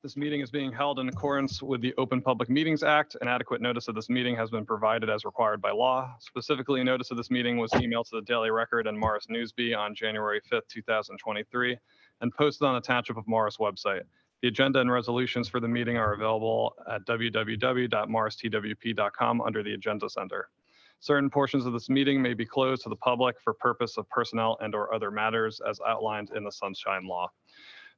This meeting is being held in accordance with the Open Public Meetings Act. An adequate notice of this meeting has been provided as required by law. Specifically, notice of this meeting was emailed to the Daily Record and Morris Newsbee on January 5th, 2023, and posted on the Township of Morris website. The agenda and resolutions for the meeting are available at www.morristwp.com under the Agenda Center. Certain portions of this meeting may be closed to the public for purpose of personnel and/or other matters as outlined in the Sunshine Law.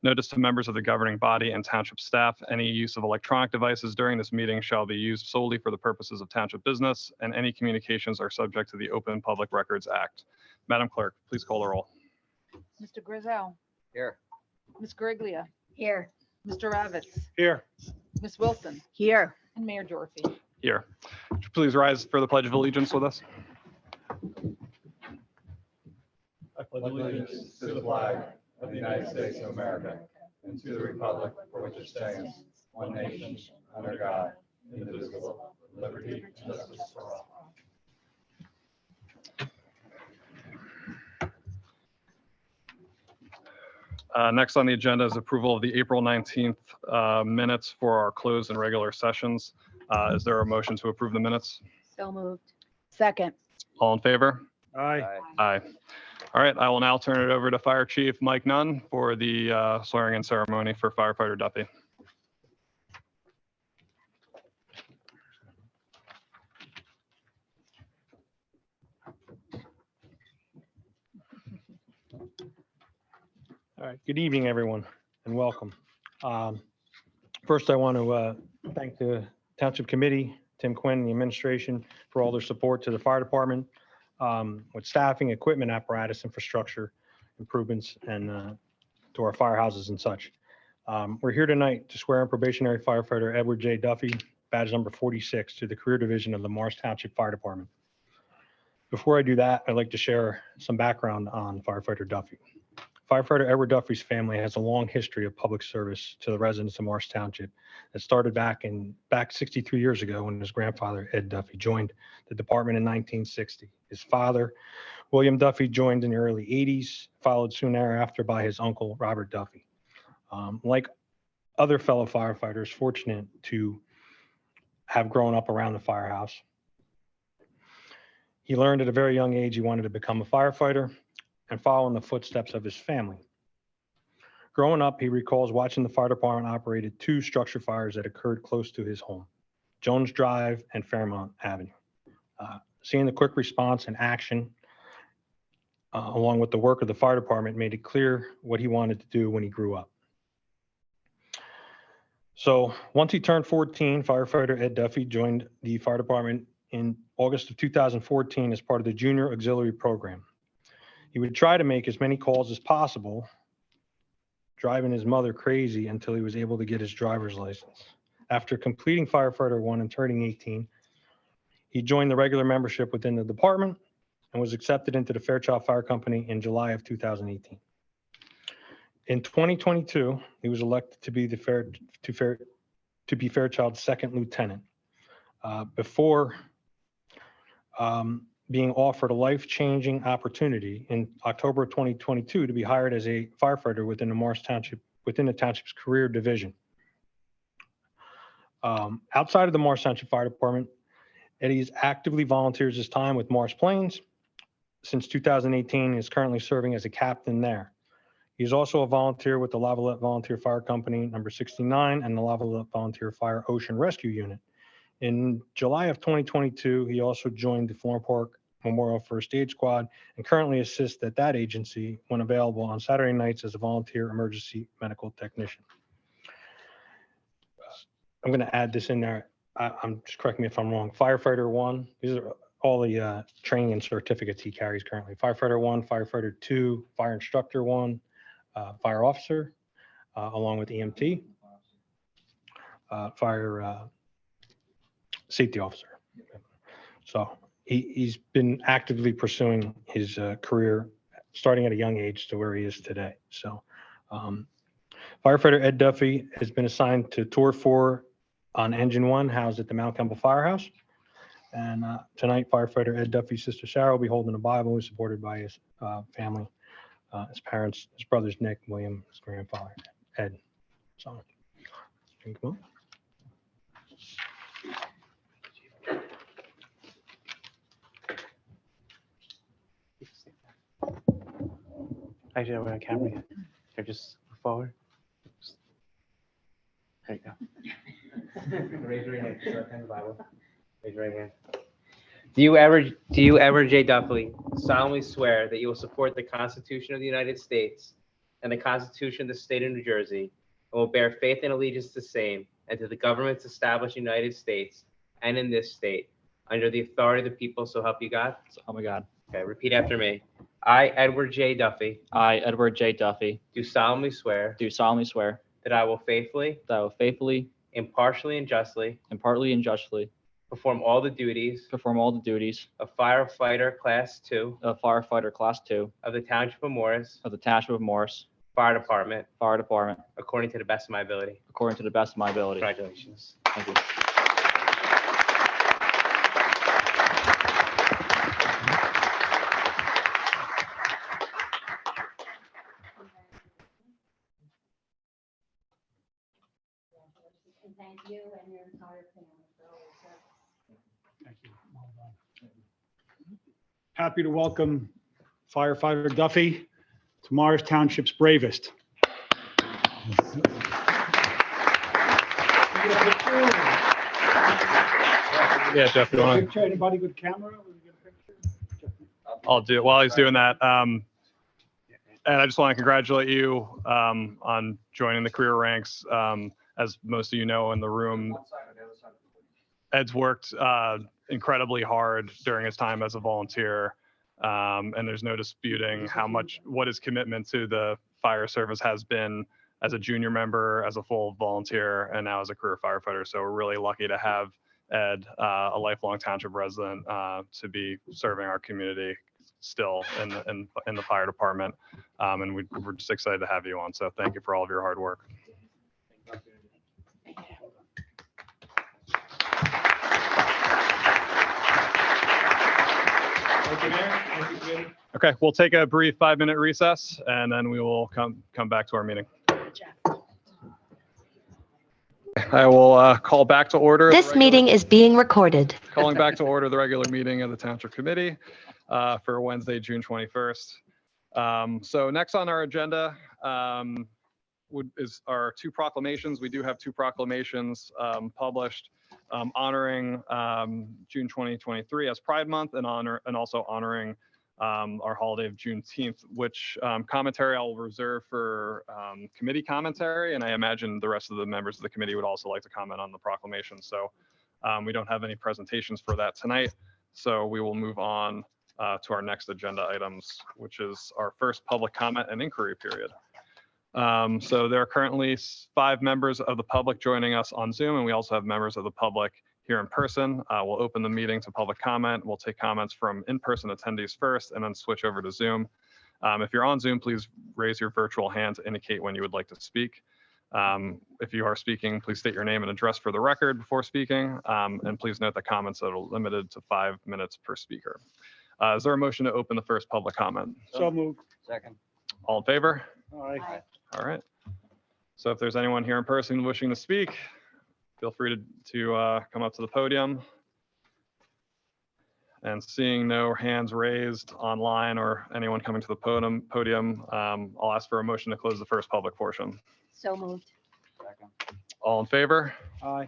Notice to members of the governing body and township staff, any use of electronic devices during this meeting shall be used solely for the purposes of township business, and any communications are subject to the Open Public Records Act. Madam Clerk, please call the roll. Mr. Grayzel. Here. Ms. Guariglia. Here. Mr. Ravitz. Here. Ms. Wilson. Here. And Mayor Gyorfy. Here. Would you please rise for the Pledge of Allegiance with us? I pledge allegiance to the flag of the United States of America and to the republic for which it stands, one nation, under God, indivisible, with liberty and justice for all. Next on the agenda is approval of the April 19th minutes for our closed and regular sessions. Is there a motion to approve the minutes? So moved. Second. All in favor? Aye. Aye. All right, I will now turn it over to Fire Chief Mike Nunn for the swearing-in ceremony for Firefighter Duffy. All right, good evening, everyone, and welcome. First, I want to thank the Township Committee, Tim Quinn, and the administration for all their support to the fire department with staffing, equipment, apparatus, infrastructure improvements, and to our firehouses and such. We're here tonight to swear in probationary firefighter Edward J. Duffy, badge number 46, to the career division of the Morris Township Fire Department. Before I do that, I'd like to share some background on firefighter Duffy. Firefighter Edward Duffy's family has a long history of public service to the residents of Morris Township that started back 63 years ago when his grandfather, Ed Duffy, joined the department in 1960. His father, William Duffy, joined in the early 80s, followed soon thereafter by his uncle, Robert Duffy. Like other fellow firefighters, fortunate to have grown up around the firehouse, he learned at a very young age he wanted to become a firefighter and follow in the footsteps of his family. Growing up, he recalls watching the fire department operated 2 structure fires that occurred close to his home, Jones Drive and Fairmount Avenue. Seeing the quick response and action, along with the work of the fire department, made it clear what he wanted to do when he grew up. So once he turned 14, firefighter Ed Duffy joined the fire department in August of 2014 as part of the Junior Auxiliary Program. He would try to make as many calls as possible, driving his mother crazy until he was able to get his driver's license. After completing Firefighter 1 and turning 18, he joined the regular membership within the department and was accepted into the Fairchild Fire Company in July of 2018. In 2022, he was elected to be Fairchild's second lieutenant. Before being offered a life-changing opportunity in October of 2022 to be hired as a firefighter within the Morris Township, within the township's career division. Outside of the Morris Township Fire Department, Eddie actively volunteers his time with Morris Plains. Since 2018, he is currently serving as a captain there. He's also a volunteer with the Lavalette Volunteer Fire Company number 69 and the Lavalette Volunteer Fire Ocean Rescue Unit. In July of 2022, he also joined the Florham Park Memorial First Aid Squad and currently assists at that agency when available on Saturday nights as a volunteer emergency medical technician. I'm going to add this in there. I'm just correct me if I'm wrong. Firefighter 1, these are all the training and certificates he carries currently. Firefighter 1, Firefighter 2, Fire Instructor 1, Fire Officer, along with EMT, Fire Safety Officer. So he's been actively pursuing his career starting at a young age to where he is today. So Firefighter Ed Duffy has been assigned to Tour 4 on Engine 1 housed at the Mount Campbell Firehouse. And tonight, Firefighter Ed Duffy's sister Sarah will be holding a Bible, who's supported by his family, his parents, his brothers Nick, William, his grandfather, Ed. So Come on. Actually, we're on camera yet. Or just forward. There you go. Raise your hand. Left hand Bible. Raise your right hand. Do you ever, J. Duffy, solemnly swear that you will support the Constitution of the United States and the Constitution of the State of New Jersey, and will bear faith and allegiance to the same and to the governments established in the United States and in this state, under the authority of the people, so help you God? So help me God. Okay, repeat after me. I, Edward J. Duffy, I, Edward J. Duffy, do solemnly swear do solemnly swear that I will faithfully, that I will faithfully, impartially, and justly impartially, and justly perform all the duties perform all the duties of firefighter class 2 of firefighter class 2 of the Township of Morris of the Township of Morris Fire Department Fire Department according to the best of my ability. according to the best of my ability. Congratulations. Thank you. And thank you and your entire family for all your service. Thank you. Well done. Happy to welcome firefighter Duffy to Morris Township's bravest. Yeah, Jeff, you want to? Picture, anybody with camera? Will you get a picture? I'll do it while he's doing that. And I just want to congratulate you on joining the career ranks. As most of you know in the room, Ed's worked incredibly hard during his time as a volunteer. And there's no disputing what his commitment to the fire service has been as a junior member, as a full volunteer, and now as a career firefighter. So we're really lucky to have Ed, a lifelong township resident, to be serving our community still in the fire department. And we're just excited to have you on. So thank you for all of your hard work. Okay, we'll take a brief 5-minute recess and then we will come back to our meeting. I will call back to order. This meeting is being recorded. Calling back to order the regular meeting of the Township Committee for Wednesday, June 21st. So next on our agenda is our 2 proclamations. We do have 2 proclamations published honoring June 2023 as Pride Month and also honoring our holiday of Juneteenth, which commentary I'll reserve for committee commentary. And I imagine the rest of the members of the committee would also like to comment on the proclamation. So we don't have any presentations for that tonight. So we will move on to our next agenda items, which is our first public comment and inquiry period. So there are currently 5 members of the public joining us on Zoom, and we also have members of the public here in person. We'll open the meeting to public comment. We'll take comments from in-person attendees first and then switch over to Zoom. If you're on Zoom, please raise your virtual hand to indicate when you would like to speak. If you are speaking, please state your name and address for the record before speaking. And please note that comments are limited to 5 minutes per speaker. Is there a motion to open the first public comment? So moved. Second. All in favor? Aye. All right. So if there's anyone here in person wishing to speak, feel free to come up to the podium. And seeing no hands raised online or anyone coming to the podium, I'll ask for a motion to close the first public portion. So moved. Second. All in favor? Aye.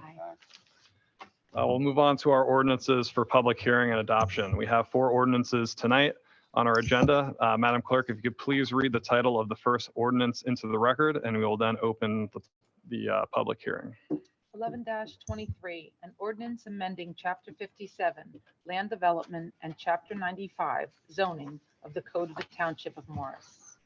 We'll move on to our ordinances for public hearing and adoption. We have 4 ordinances tonight on our agenda. Madam Clerk, if you could please read the title of the first ordinance into the record, and we will then open the public hearing. 11-23, an ordinance amending Chapter 57, Land Development, and Chapter 95, Zoning of the Code of the Township of Morris.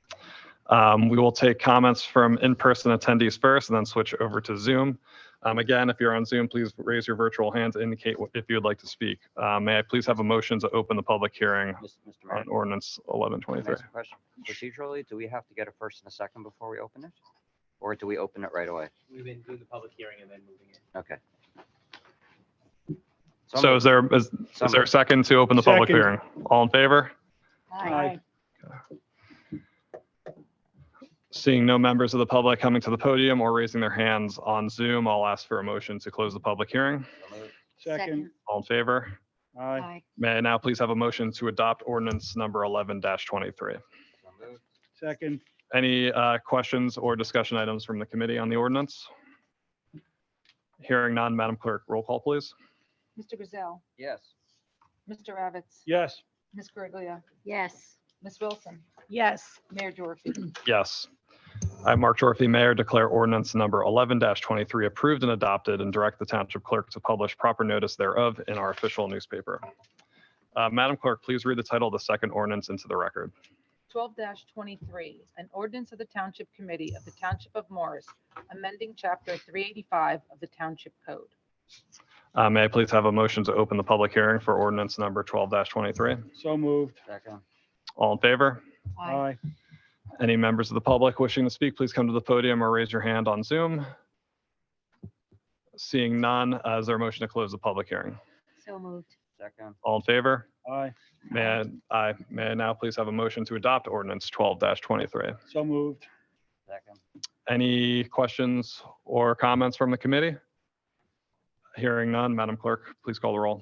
We will take comments from in-person attendees first and then switch over to Zoom. Again, if you're on Zoom, please raise your virtual hand to indicate if you would like to speak. May I please have a motion to open the public hearing Mr. Mayor, on ordinance can I 1123? ask a question? Procedurally, do we have to get a first and a second before we open it? Or do we open it right away? We've been doing the public hearing and then moving it. Okay. So is there a second to open the public Second. hearing? All in favor? Aye. Seeing no members of the public coming to the podium or raising their hands on Zoom, I'll ask for a motion to close the public hearing. Second. All in favor? Aye. May I now please have a motion to adopt ordinance number 11-23? Second. Any questions or discussion items from the committee on the ordinance? Hearing none, Madam Clerk, roll call, please. Mr. Grayzel, Yes. Mr. Ravitz, Yes. Ms. Guariglia, Yes. Ms. Wilson, yes, Mayor Gyorfy. Yes. I, Mark Gyorfy, Mayor, declare ordinance number 11-23 approved and adopted and direct the Township Clerk to publish proper notice thereof in our official newspaper. Madam Clerk, please read the title of the second ordinance into the record. 12-23, an ordinance of the Township Committee of the Township of Morris, amending Chapter 385 of the Township Code. May I please have a motion to open the public hearing for ordinance number 12-23? So moved. Second. All in favor? Aye. Any members of the public wishing to speak, please come to the podium or raise your hand on Zoom. Seeing none, is there a motion to close the public hearing? So moved. Second. All in favor? Aye. May I now please have a motion to adopt ordinance 12-23? So moved. Second. Any questions or comments from the committee? Hearing none, Madam Clerk, please call the roll.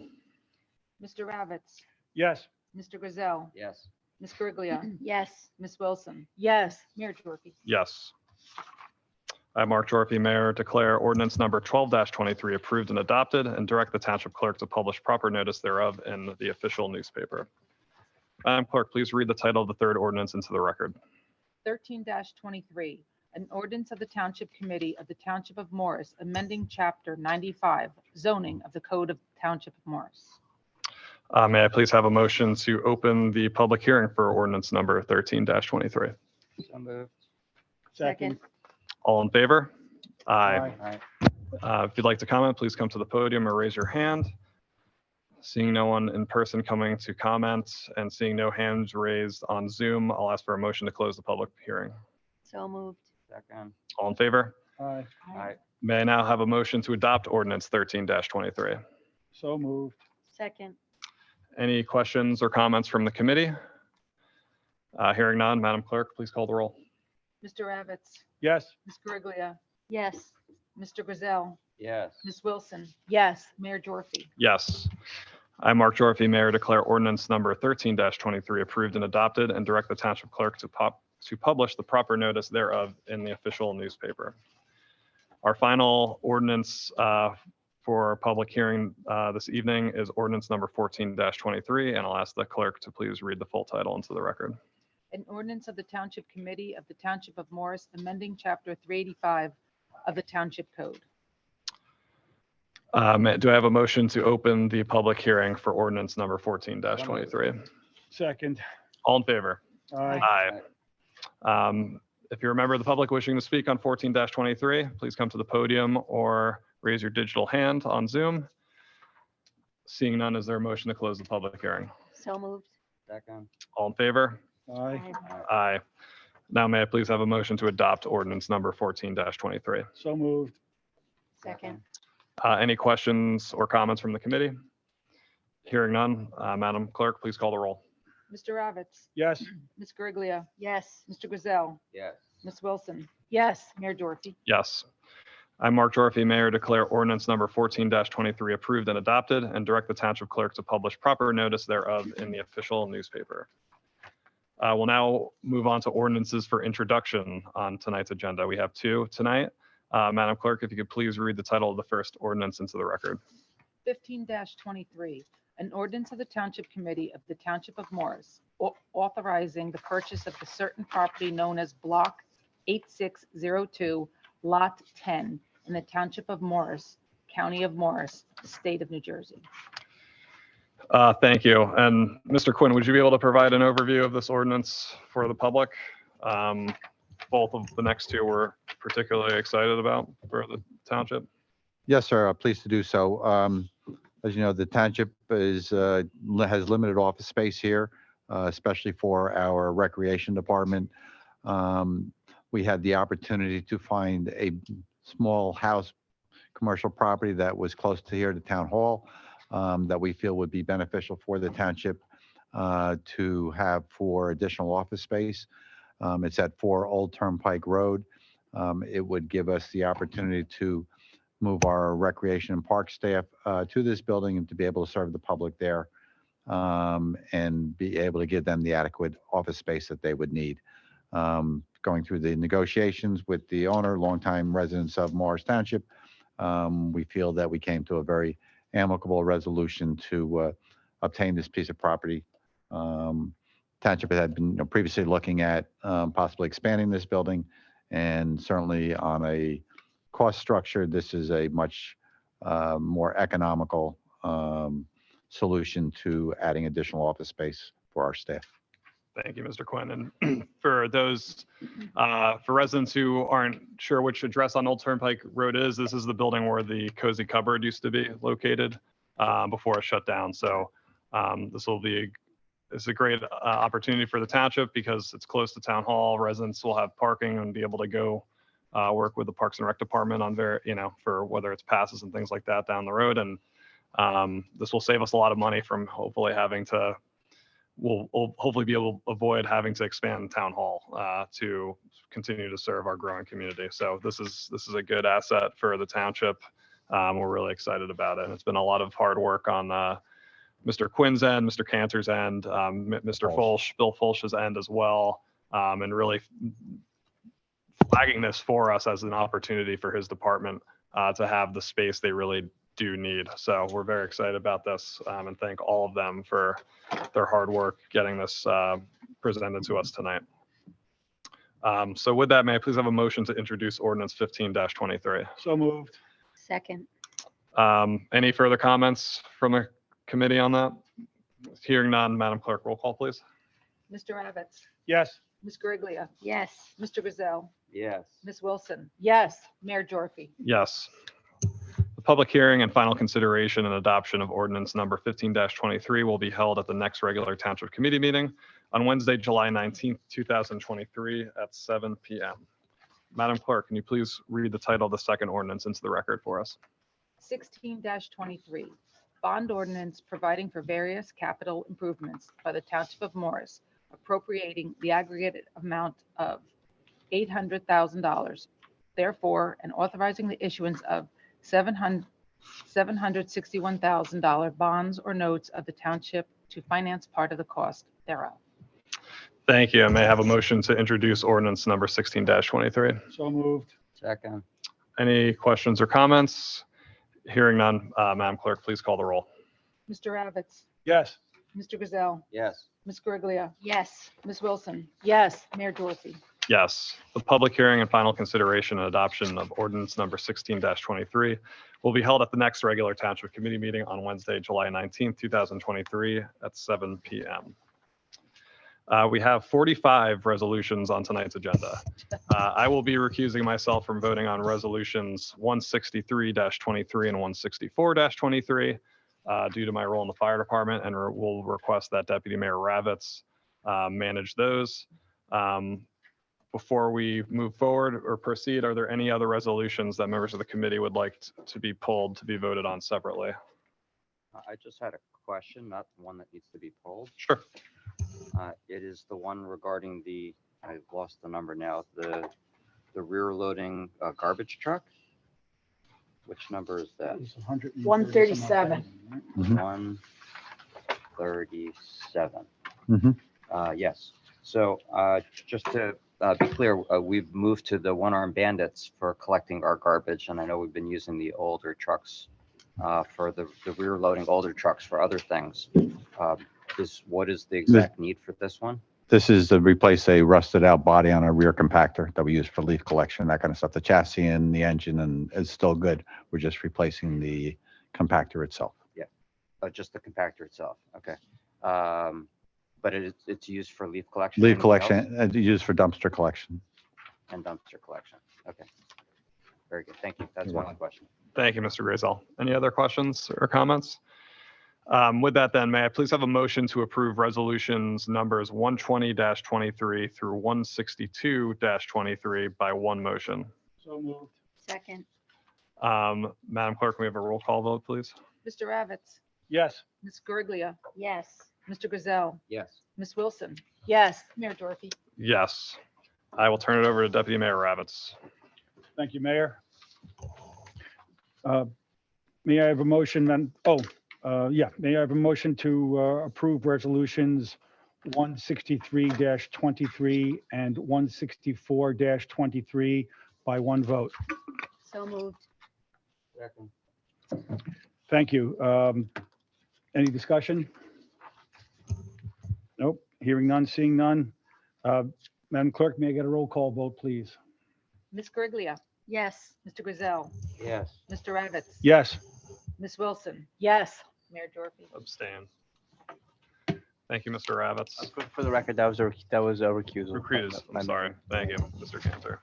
Mr. Ravitz, Yes. Mr. Grayzel, Yes. Ms. Guariglia, Yes. Ms. Wilson, yes, Mayor Gyorfy. Yes. I, Mark Gyorfy, Mayor, declare ordinance number 12-23 approved and adopted and direct the Township Clerk to publish proper notice thereof in the official newspaper. Madam Clerk, please read the title of the third ordinance into the record. 13-23, an ordinance of the Township Committee of the Township of Morris, amending Chapter 95, zoning of the Code of Township of Morris. May I please have a motion to open the public hearing for ordinance number 13-23? So moved. Second. All in favor? Aye. Aye. If you'd like to comment, please come to the podium or raise your hand. Seeing no one in person coming to comment and seeing no hands raised on Zoom, I'll ask for a motion to close the public hearing. So moved. Second. All in favor? Aye. Aye. May I now have a motion to adopt ordinance 13-23? So moved. Second. Any questions or comments from the committee? Hearing none, Madam Clerk, please call the roll. Mr. Ravitz, Yes. Ms. Guariglia, Yes. Mr. Grayzel, Yes. Ms. Wilson, yes, Mayor Gyorfy. Yes. I, Mark Gyorfy, Mayor, declare ordinance number 13-23 approved and adopted and direct the Township Clerk to publish the proper notice thereof in the official newspaper. Our final ordinance for public hearing this evening is ordinance number 14-23, and I'll ask the clerk to please read the full title into the record. An ordinance of the Township Committee of the Township of Morris, amending Chapter 385 of the Township Code. Do I have a motion to open the public hearing for ordinance number 14-23? Second. All in favor? Aye. Aye. If you're a member of the public wishing to speak on 14-23, please come to the podium or raise your digital hand on Zoom. Seeing none, is there a motion to close the public hearing? So moved. Second. All in favor? Aye. Aye. Now may I please have a motion to adopt ordinance number 14-23? So moved. Second. Any questions or comments from the committee? Hearing none, Madam Clerk, please call the roll. Mr. Ravitz, Yes. Ms. Guariglia, Yes. Mr. Grayzel, Yes. Ms. Wilson, yes, Mayor Gyorfy. Yes. I, Mark Gyorfy, Mayor, declare ordinance number 14-23 approved and adopted and direct the Township Clerk to publish proper notice thereof in the official newspaper. We'll now move on to ordinances for introduction on tonight's agenda. We have two tonight. Madam Clerk, if you could please read the title of the first ordinance into the record. 15-23, an ordinance of the Township Committee of the Township of Morris, authorizing the purchase of the certain property known as Block 8602, Lot 10, in the Township of Morris, County of Morris, State of New Jersey. Thank you. And Mr. Quinn, would you be able to provide an overview of this ordinance for the public? Both of the next two we're particularly excited about for the township. Yes, sir. Pleased to do so. As you know, the township has limited office space here, especially for our recreation department. We had the opportunity to find a small house commercial property that was close to here, the town hall, that we feel would be beneficial for the township to have for additional office space. It's at 4 Old Turnpike Road. It would give us the opportunity to move our recreation and park staff to this building and to be able to serve the public there, and be able to give them the adequate office space that they would need. Going through the negotiations with the owner, longtime residents of Morris Township, we feel that we came to a very amicable resolution to obtain this piece of property. Township had been previously looking at possibly expanding this building, and certainly on a cost structure, this is a much more economical solution to adding additional office space for our staff. Thank you, Mr. Quinn. And for those, for residents who aren't sure which address on Old Turnpike Road is, this is the building where the Cozy Cupboard used to be located before it shut down. So it's a great opportunity for the township because it's close to town hall. Residents will have parking and be able to go work with the Parks and Rec Department on for whether it's passes and things like that down the road. And this will save us a lot of money from hopefully having to. We'll hopefully be able to avoid having to expand town hall to continue to serve our growing community. So this is a good asset for the township. We're really excited about it. And it's been a lot of hard work on Mr. Quinn's end, Mr. Cantor's end, Mr. Bill Fulch's end as well, and really flagging this for us as an opportunity for his department to have the space they really do need. So we're very excited about this, and thank all of them for their hard work getting this presented to us tonight. So with that, may I please have a motion to introduce ordinance 15-23? So moved. Second. Any further comments from the committee on that? Hearing none, Madam Clerk, roll call, please. Mr. Ravitz, Yes. Ms. Guariglia, Yes. Mr. Grayzel, Yes. Ms. Wilson. Yes. Mayor Gyorfy. Yes. The public hearing and final consideration and adoption of ordinance number 15-23 will be held at the next regular Township Committee meeting on Wednesday, July 19th, 2023 at 7 p.m. Madam Clerk, can you please read the title of the second ordinance into the record for us? 16-23, bond ordinance providing for various capital improvements by the Township of Morris, appropriating the aggregate amount of $800,000, therefore, and authorizing the issuance of $761,000 bonds or notes of the township to finance part of the cost thereof. Thank you. I may I have a motion to introduce ordinance number 16-23. So moved. Second. Any questions or comments? Hearing none, Madam Clerk, please call the roll. Mr. Ravitz, Yes. Mr. Grayzel, Yes. Ms. Guariglia, Yes. Ms. Wilson. Yes. Mayor Gyorfy. Yes. The public hearing and final consideration and adoption of ordinance number 16-23 will be held at the next regular Township Committee meeting on Wednesday, July 19th, 2023 at 7 p.m. We have 45 resolutions on tonight's agenda. I will be recusing myself from voting on resolutions 163-23 and 164-23 due to my role in the fire department, and will request that Deputy Mayor Ravitz manage those. Before we move forward or proceed, are there any other resolutions that members of the committee would like to be pulled to be voted on separately? I just had a question, not the one that needs to be pulled. Sure. It is the one regarding I've lost the number now, the rear loading garbage truck. Which number is that? 137. 137. Mhm. Yes. So just to be clear, we've moved to the one-armed bandits for collecting our garbage, and I know we've been using the older trucks for the rear loading older trucks for other things. What is the exact need for this one? This is to replace a rusted out body on a rear compactor that we use for leaf collection, that kind of stuff. The chassis and the engine and is still good. We're just replacing the compactor itself. Yeah, just the compactor itself. Okay. But it's used for leaf collection? Leaf Anything collection, else? used for dumpster collection. And dumpster collection. Okay. Very good. Thank you. That's You're my welcome. question. Thank you, Mr. Grayzel. Any other questions or comments? With that then, may I please have a motion to approve resolutions numbers 120-23 through 162-23 by one motion? So moved. Second. Madam Clerk, can we have a roll call vote, please? Mr. Ravitz, Yes. Ms. Guariglia, Yes. Mr. Grayzel, Yes. Ms. Wilson. Yes. Mayor Gyorfy. Yes. I will turn it over to Deputy Mayor Ravitz. Thank you, Mayor. May I have a motion then? May I have a motion to approve resolutions 163-23 and 164-23 by one vote? So moved. Second. Thank you. Any discussion? Nope. Hearing none, seeing none. Madam Clerk, may I get a roll call vote, please? Ms. Guariglia, Yes. Mr. Grayzel, Yes. Mr. Ravitz. Yes. Ms. Wilson, Yes. Mayor Gyorfy. Abstain. Thank you, Mr. Ravitz. For the record, that was a recusal. Recused, My I'm sorry. bad. Thank you, Mr. Cantor.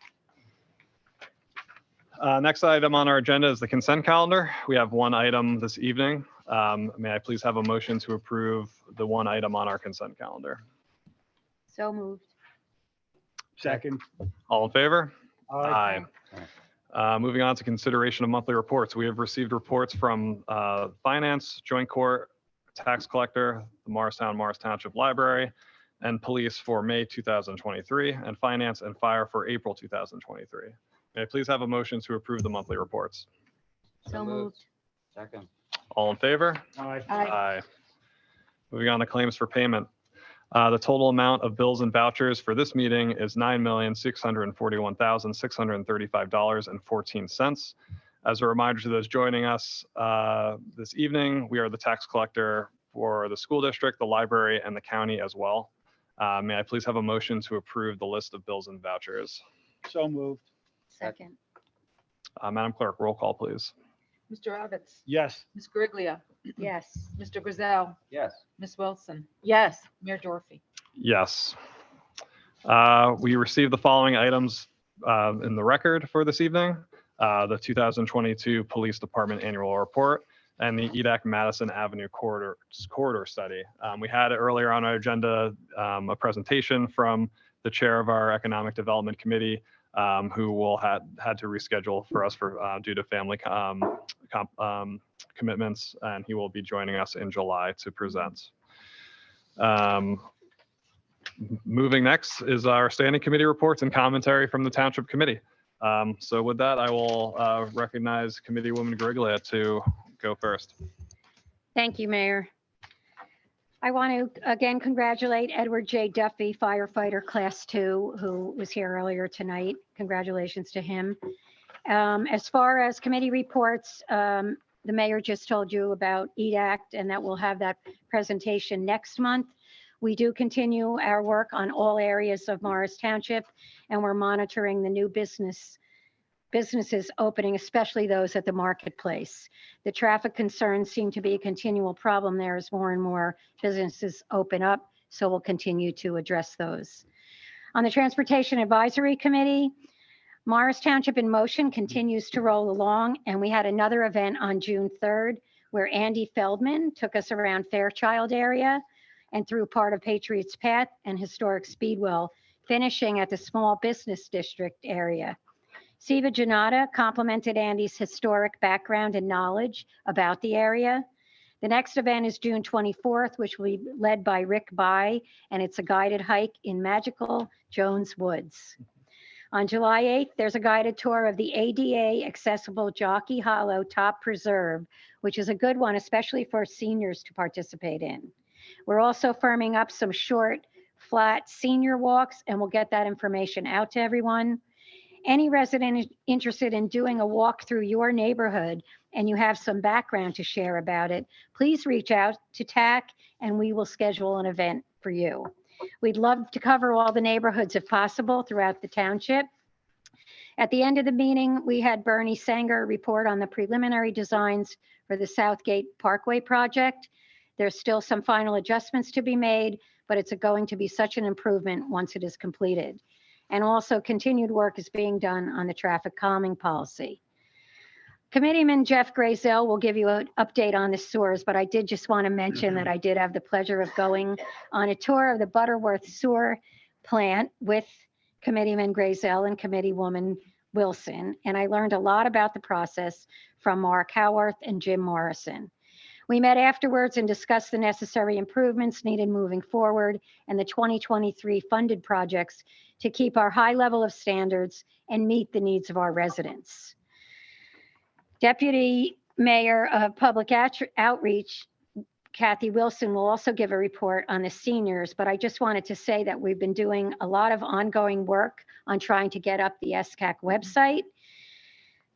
Next item on our agenda is the consent calendar. We have one item this evening. May I please have a motion to approve the one item on our consent calendar? So moved. Second. All in favor? Aye. Moving on to consideration of monthly reports. We have received reports from Finance, Joint Court, Tax Collector, the Morris Township Library, and Police for May 2023, and Finance and Fire for April 2023. May I please have a motion to approve the monthly reports? So moved. Second. All in favor? Aye. Aye. Moving on to claims for payment. The total amount of bills and vouchers for this meeting is $9,641,635.14. As a reminder to those joining us this evening, we are the tax collector for the school district, the library, and the county as well. May I please have a motion to approve the list of bills and vouchers? So moved. Second. Madam Clerk, roll call, please. Mr. Ravitz, Yes. Ms. Guariglia, Yes. Mr. Grayzel, Yes. Ms. Wilson, Yes. Mayor Gyorfy. Yes. We received the following items in the record for this evening. The 2022 Police Department Annual Report and the EDAC Madison Avenue corridor study. We had earlier on our agenda a presentation from the chair of our Economic Development Committee, who had to reschedule for us due to family commitments, and he will be joining us in July to present. Moving next is our standing committee reports and commentary from the Township Committee. So with that, I will recognize Committeewoman Guariglia to go first. Thank you, Mayor. I want to again congratulate Edward J. Duffy, firefighter class 2, who was here earlier tonight. Congratulations to him. As far as committee reports, the mayor just told you about EDAC and that we'll have that presentation next month. We do continue our work on all areas of Morris Township, and we're monitoring the new businesses opening, especially those at the marketplace. The traffic concerns seem to be a continual problem there as more and more businesses open up, so we'll continue to address those. On the Transportation Advisory Committee, Morris Township in Motion continues to roll along, and we had another event on June 3rd where Andy Feldman took us around Fairchild area and through part of Patriots Path and Historic Speedwell, finishing at the Small Business District area. Siva Janata complimented Andy's historic background and knowledge about the area. The next event is June 24th, which will be led by Rick By, and it's a guided hike in magical Jones Woods. On July 8th, there's a guided tour of the ADA accessible Jockey Hollow Top Preserve, which is a good one, especially for seniors to participate in. We're also firming up some short, flat senior walks, and we'll get that information out to everyone. Any resident interested in doing a walk through your neighborhood and you have some background to share about it, please reach out to TAC and we will schedule an event for you. We'd love to cover all the neighborhoods if possible throughout the township. At the end of the meeting, we had Bernie Sanger report on the preliminary designs for the Southgate Parkway project. There's still some final adjustments to be made, but it's going to be such an improvement once it is completed. And also continued work is being done on the traffic calming policy. Committeeman Jeff Grayzel will give you an update on the sewers, but I did just want to mention that I did have the pleasure of going on a tour of the Butterworth sewer plant with Committeeman Grayzel and Committeewoman Wilson, and I learned a lot about the process from Mark Howarth and Jim Morrison. We met afterwards and discussed the necessary improvements needed moving forward and the 2023 funded projects to keep our high level of standards and meet the needs of our residents. Deputy Mayor of Public Outreach, Kathy Wilson, will also give a report on the seniors, but I just wanted to say that we've been doing a lot of ongoing work on trying to get up the SCAC website.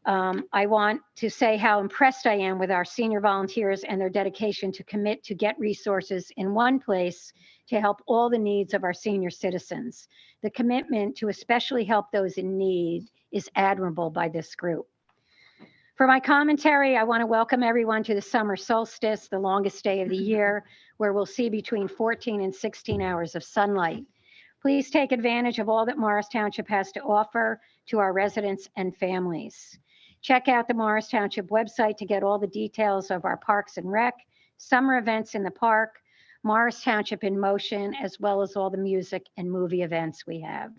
I want to say how impressed I am with our senior volunteers and their dedication to commit to get resources in one place to help all the needs of our senior citizens. The commitment to especially help those in need is admirable by this group. For my commentary, I want to welcome everyone to the summer solstice, the longest day of the year, where we'll see between 14 and 16 hours of sunlight. Please take advantage of all that Morris Township has to offer to our residents and families. Check out the Morris Township website to get all the details of our Parks and Rec, summer events in the park, Morris Township in Motion, as well as all the music and movie events we have.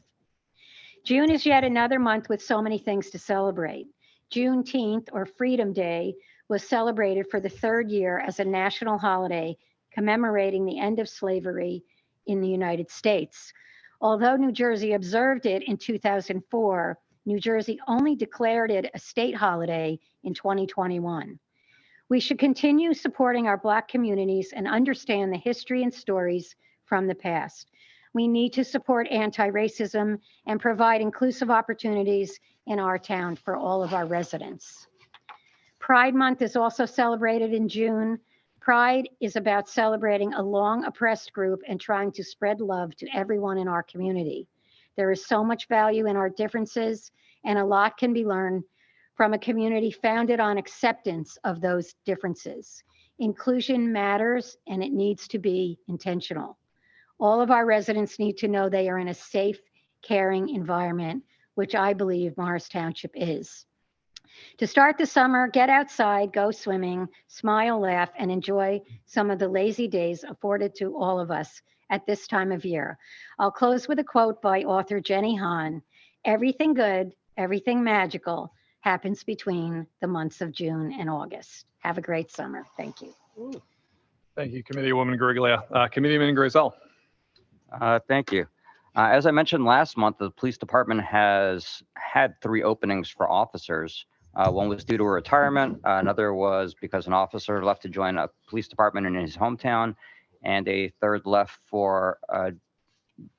June is yet another month with so many things to celebrate. Juneteenth, or Freedom Day, was celebrated for the third year as a national holiday commemorating the end of slavery in the United States. Although New Jersey observed it in 2004, New Jersey only declared it a state holiday in 2021. We should continue supporting our Black communities and understand the history and stories from the past. We need to support anti-racism and provide inclusive opportunities in our town for all of our residents. Pride Month is also celebrated in June. Pride is about celebrating a long oppressed group and trying to spread love to everyone in our community. There is so much value in our differences, and a lot can be learned from a community founded on acceptance of those differences. Inclusion matters, and it needs to be intentional. All of our residents need to know they are in a safe, caring environment, which I believe Morris Township is. To start the summer, get outside, go swimming, smile, laugh, and enjoy some of the lazy days afforded to all of us at this time of year. I'll close with a quote by author Jenny Han. Everything good, everything magical happens between the months of June and August. Have a great summer. Thank you. Thank you, Committeewoman Guariglia. Committeeman Grayzel. Thank you. As I mentioned last month, the police department has had 3 openings for officers. One was due to a retirement, another was because an officer left to join a police department in his hometown, and a third left for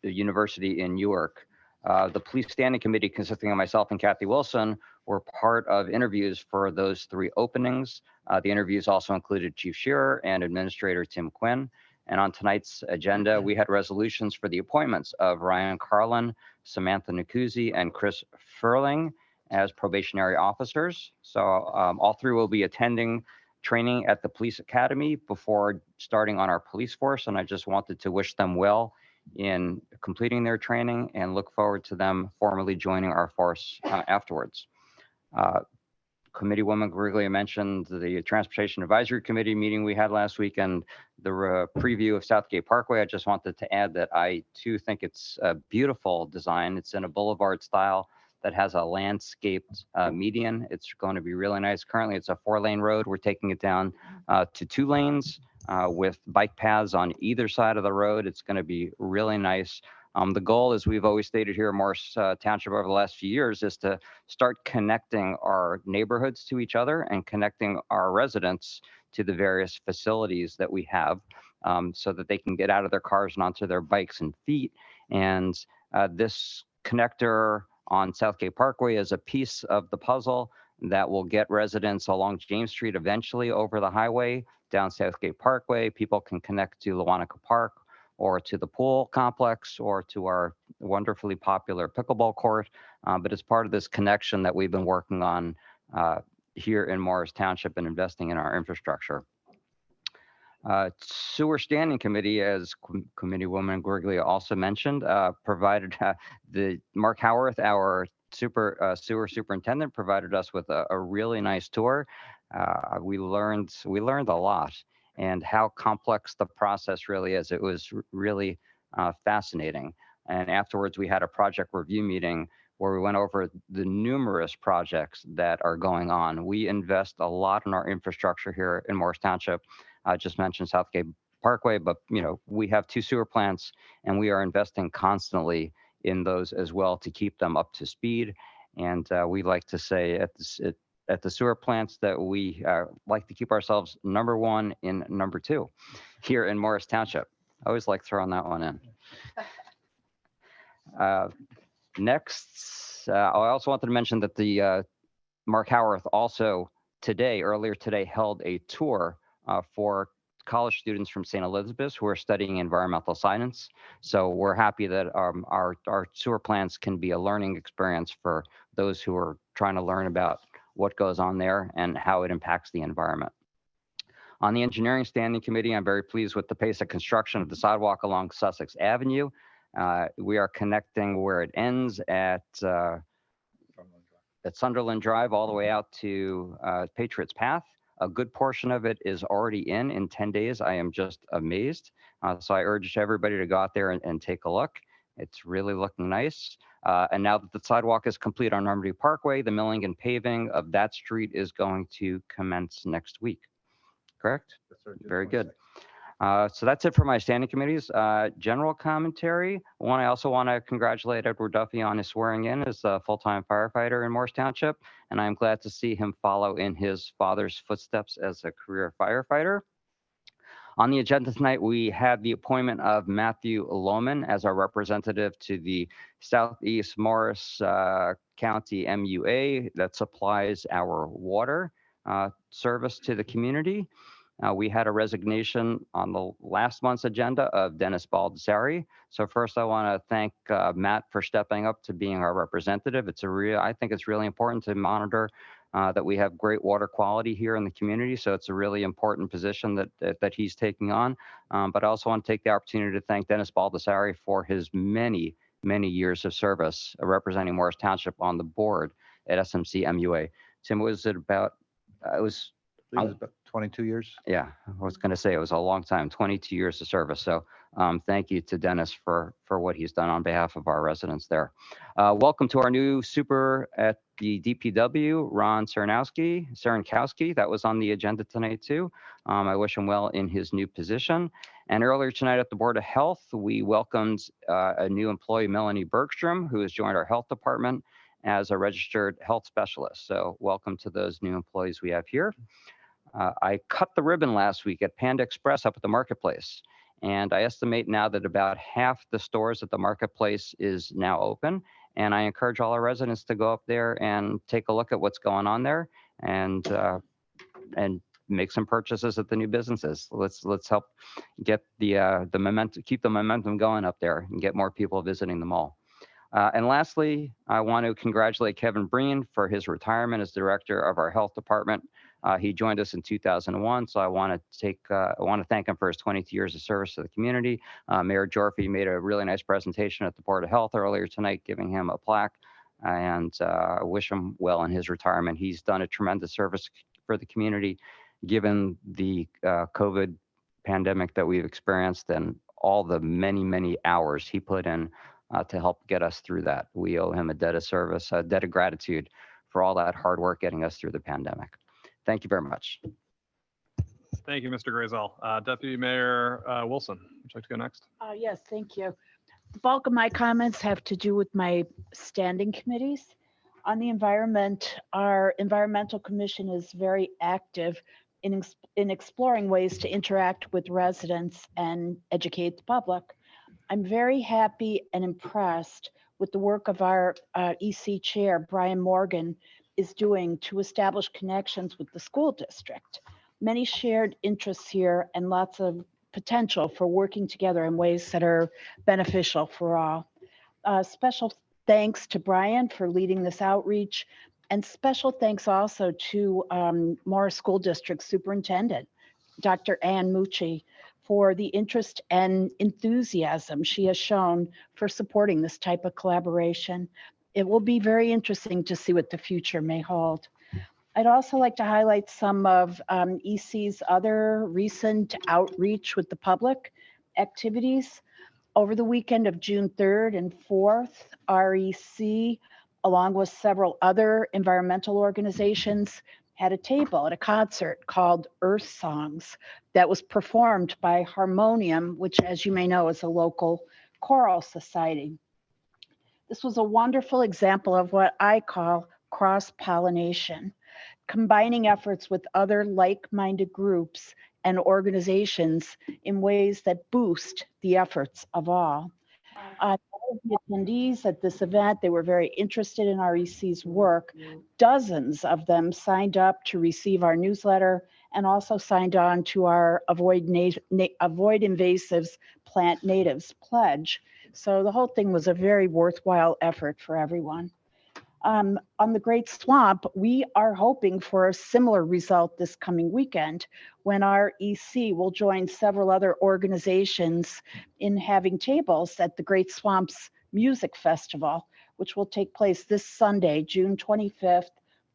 the university in Newark. The police standing committee, consisting of myself and Kathy Wilson, were part of interviews for those 3 openings. The interviews also included Chief Shearer and Administrator Tim Quinn. And on tonight's agenda, we had resolutions for the appointments of Ryan Carlin, Samantha Nkuzi, and Chris Furling as probationary officers. So all 3 will be attending training at the police academy before starting on our police force. And I just wanted to wish them well in completing their training and look forward to them formally joining our force afterwards. Committeewoman Guariglia mentioned the Transportation Advisory Committee meeting we had last week and the preview of Southgate Parkway. I just wanted to add that I too think it's a beautiful design. It's in a boulevard style that has a landscaped median. It's going to be really nice. Currently, it's a 4-lane road. We're taking it down to 2 lanes with bike paths on either side of the road. It's going to be really nice. The goal, as we've always stated here in Morris Township over the last few years, is to start connecting our neighborhoods to each other and connecting our residents to the various facilities that we have so that they can get out of their cars and onto their bikes and feet. And this connector on Southgate Parkway is a piece of the puzzle that will get residents along James Street eventually over the highway down Southgate Parkway. People can connect to Lewanika Park or to the pool complex or to our wonderfully popular pickleball court. But it's part of this connection that we've been working on here in Morris Township and investing in our infrastructure. Sewer Standing Committee, as Committeewoman Guariglia also mentioned, provided the Mark Howarth, our sewer superintendent, provided us with a really nice tour. We learned a lot and how complex the process really is. It was really fascinating. And afterwards, we had a project review meeting where we went over the numerous projects that are going on. We invest a lot in our infrastructure here in Morris Township. I just mentioned Southgate Parkway, but we have 2 sewer plants, and we are investing constantly in those as well to keep them up to speed. And we like to say at the sewer plants that we like to keep ourselves number 1 in number 2 here in Morris Township. I always like throwing that one in. Next, I also wanted to mention that the Mark Howarth also earlier today, held a tour for college students from St. Elizabeth's who are studying environmental science. So we're happy that our sewer plants can be a learning experience for those who are trying to learn about what goes on there and how it impacts the environment. On the Engineering Standing Committee, I'm very pleased with the pace of construction of the sidewalk along Sussex Avenue. We are connecting where it ends at Sunderland Drive all the way out to Patriots Path. A good portion of it is already in 10 days. I am just amazed. So I urge everybody to go out there and take a look. It's really looking nice. And now that the sidewalk is complete on Normandy Parkway, the milling and paving of that street is going to commence next week. Correct? Very good. So that's it for my standing committees. General commentary. I also want to congratulate Edward Duffy on his swearing in as a full-time firefighter in Morris Township, and I'm glad to see him follow in his father's footsteps as a career firefighter. On the agenda tonight, we have the appointment of Matthew Lohman as our representative to the Southeast Morris County MUA that supplies our water service to the community. We had a resignation on the last month's agenda of Dennis Baldessari. So first I want to thank Matt for stepping up to being our representative. I think it's really important to monitor that we have great water quality here in the community. So it's a really important position that he's taking on. But I also want to take the opportunity to thank Dennis Baldessari for his many years of service representing Morris Township on the board at SMC MUA. Tim, was it about, it was about 22 years. Yeah, I was going to say it was a long time, 22 years of service. So thank you to Dennis for what he's done on behalf of our residents there. Welcome to our new super at the DPW, Ron Serenkowski. That was on the agenda tonight too. I wish him well in his new position. And earlier tonight at the Board of Health, we welcomed a new employee, Melanie Bergstrom, who has joined our health department as a registered health specialist. So welcome to those new employees we have here. I cut the ribbon last week at Panda Express up at the marketplace. And I estimate now that about half the stores at the marketplace is now open. And I encourage all our residents to go up there and take a look at what's going on there and make some purchases at the new businesses. Let's help get the momentum, keep the momentum going up there and get more people visiting the mall. And lastly, I want to congratulate Kevin Breen for his retirement as director of our health department. He joined us in 2001, so I want to thank him for his 22 years of service to the community. Mayor Gyorfy made a really nice presentation at the Board of Health earlier tonight, giving him a plaque, and I wish him well in his retirement. He's done a tremendous service for the community, given the COVID pandemic that we've experienced and all the many hours he put in to help get us through that. We owe him a debt of service, a debt of gratitude for all that hard work getting us through the pandemic. Thank you very much. Thank you, Mr. Grayzel. Deputy Mayor Wilson, would you like to go next? Yes, thank you. The bulk of my comments have to do with my standing committees. On the environment, our environmental commission is very active in exploring ways to interact with residents and educate the public. I'm very happy and impressed with the work of our EC chair, Brian Morgan, is doing to establish connections with the school district. Many shared interests here and lots of potential for working together in ways that are beneficial for all. Special thanks to Brian for leading this outreach, and special thanks also to Morris School District Superintendent, Dr. Ann Mucci, for the interest and enthusiasm she has shown for supporting this type of collaboration. It will be very interesting to see what the future may hold. I'd also like to highlight some of EC's other recent outreach with the public activities. Over the weekend of June 3rd and 4th, REC along with several other environmental organizations, had a table at a concert called Earth Songs that was performed by Harmonium, which, as you may know, is a local choral society. This was a wonderful example of what I call cross-pollination, combining efforts with other like-minded groups and organizations in ways that boost the efforts of all. All of the attendees at this event, they were very interested in REC's work. Dozens of them signed up to receive our newsletter and also signed on to our Avoid Invasives, Plant Natives pledge. So the whole thing was a very worthwhile effort for everyone. On the Great Swamp, we are hoping for a similar result this coming weekend when our EC will join several other organizations in having tables at the Great Swamp's Music Festival, which will take place this Sunday, June 25th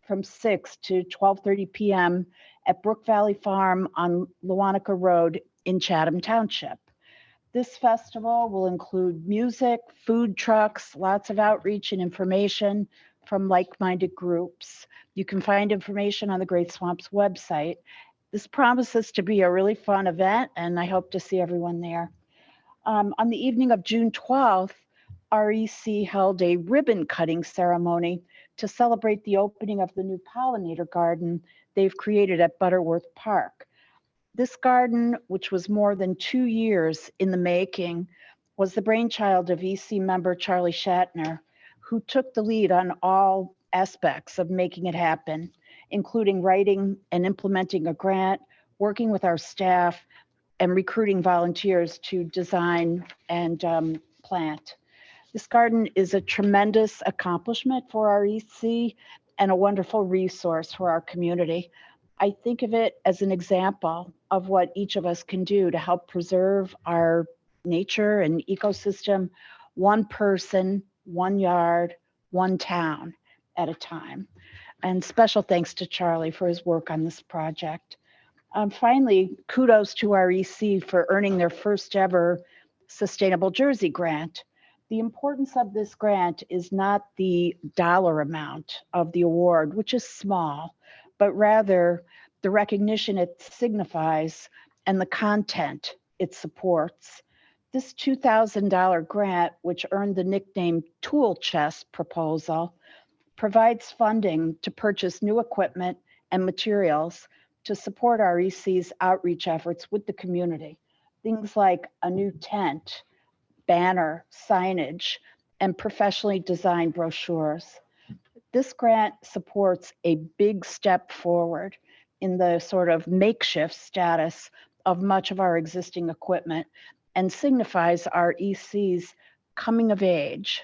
from 6 to 12:30 p.m. at Brook Valley Farm on Lewanika Road in Chatham Township. This festival will include music, food trucks, lots of outreach and information from like-minded groups. You can find information on the Great Swamp's website. This promises to be a really fun event, and I hope to see everyone there. On the evening of June 12th, REC held a ribbon cutting ceremony to celebrate the opening of the new pollinator garden they've created at Butterworth Park. This garden, which was more than 2 years in the making, was the brainchild of EC member Charlie Shatner, who took the lead on all aspects of making it happen, including writing and implementing a grant, working with our staff, and recruiting volunteers to design and plant. This garden is a tremendous accomplishment for our EC and a wonderful resource for our community. I think of it as an example of what each of us can do to help preserve our nature and ecosystem, one person, one yard, one town at a time. And special thanks to Charlie for his work on this project. Finally, kudos to our EC for earning their first ever Sustainable Jersey grant. The importance of this grant is not the dollar amount of the award, which is small, but rather the recognition it signifies and the content it supports. This $2,000 grant, which earned the nickname Tool Chest proposal, provides funding to purchase new equipment and materials to support our EC's outreach efforts with the community. Things like a new tent, banner, signage, and professionally designed brochures. This grant supports a big step forward in the sort of makeshift status of much of our existing equipment and signifies our EC's coming of age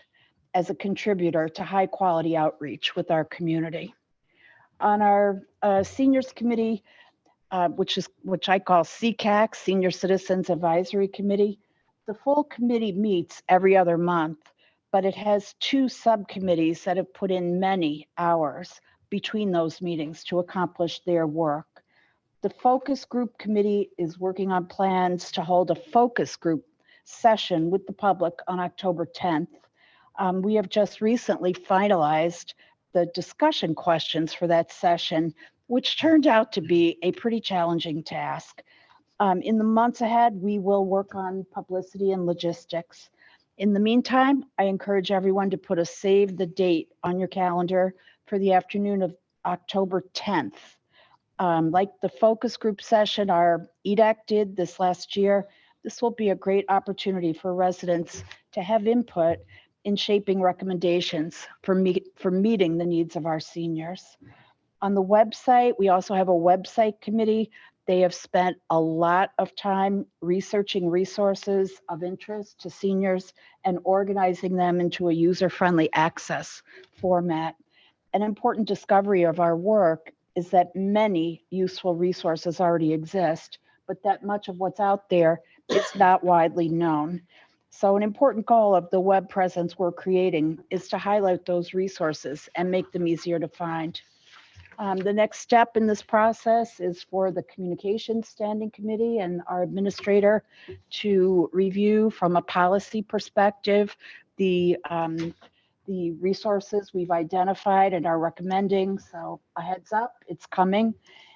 as a contributor to high quality outreach with our community. On our seniors committee, which I call CCAC, Senior Citizens Advisory Committee, the full committee meets every other month, but it has 2 subcommittees that have put in many hours between those meetings to accomplish their work. The focus group committee is working on plans to hold a focus group session with the public on October 10th. We have just recently finalized the discussion questions for that session, which turned out to be a pretty challenging task. In the months ahead, we will work on publicity and logistics. In the meantime, I encourage everyone to put a save the date on your calendar for the afternoon of October 10th. Like the focus group session our EDAC did this last year, this will be a great opportunity for residents to have input in shaping recommendations for meeting the needs of our seniors. On the website, we also have a website committee. They have spent a lot of time researching resources of interest to seniors and organizing them into a user-friendly access format. An important discovery of our work is that many useful resources already exist, but that much of what's out there is not widely known. So an important goal of the web presence we're creating is to highlight those resources and make them easier to find. The next step in this process is for the Communications Standing Committee and our administrator to review from a policy perspective the the resources we've identified and are recommending. So a heads up, it's coming.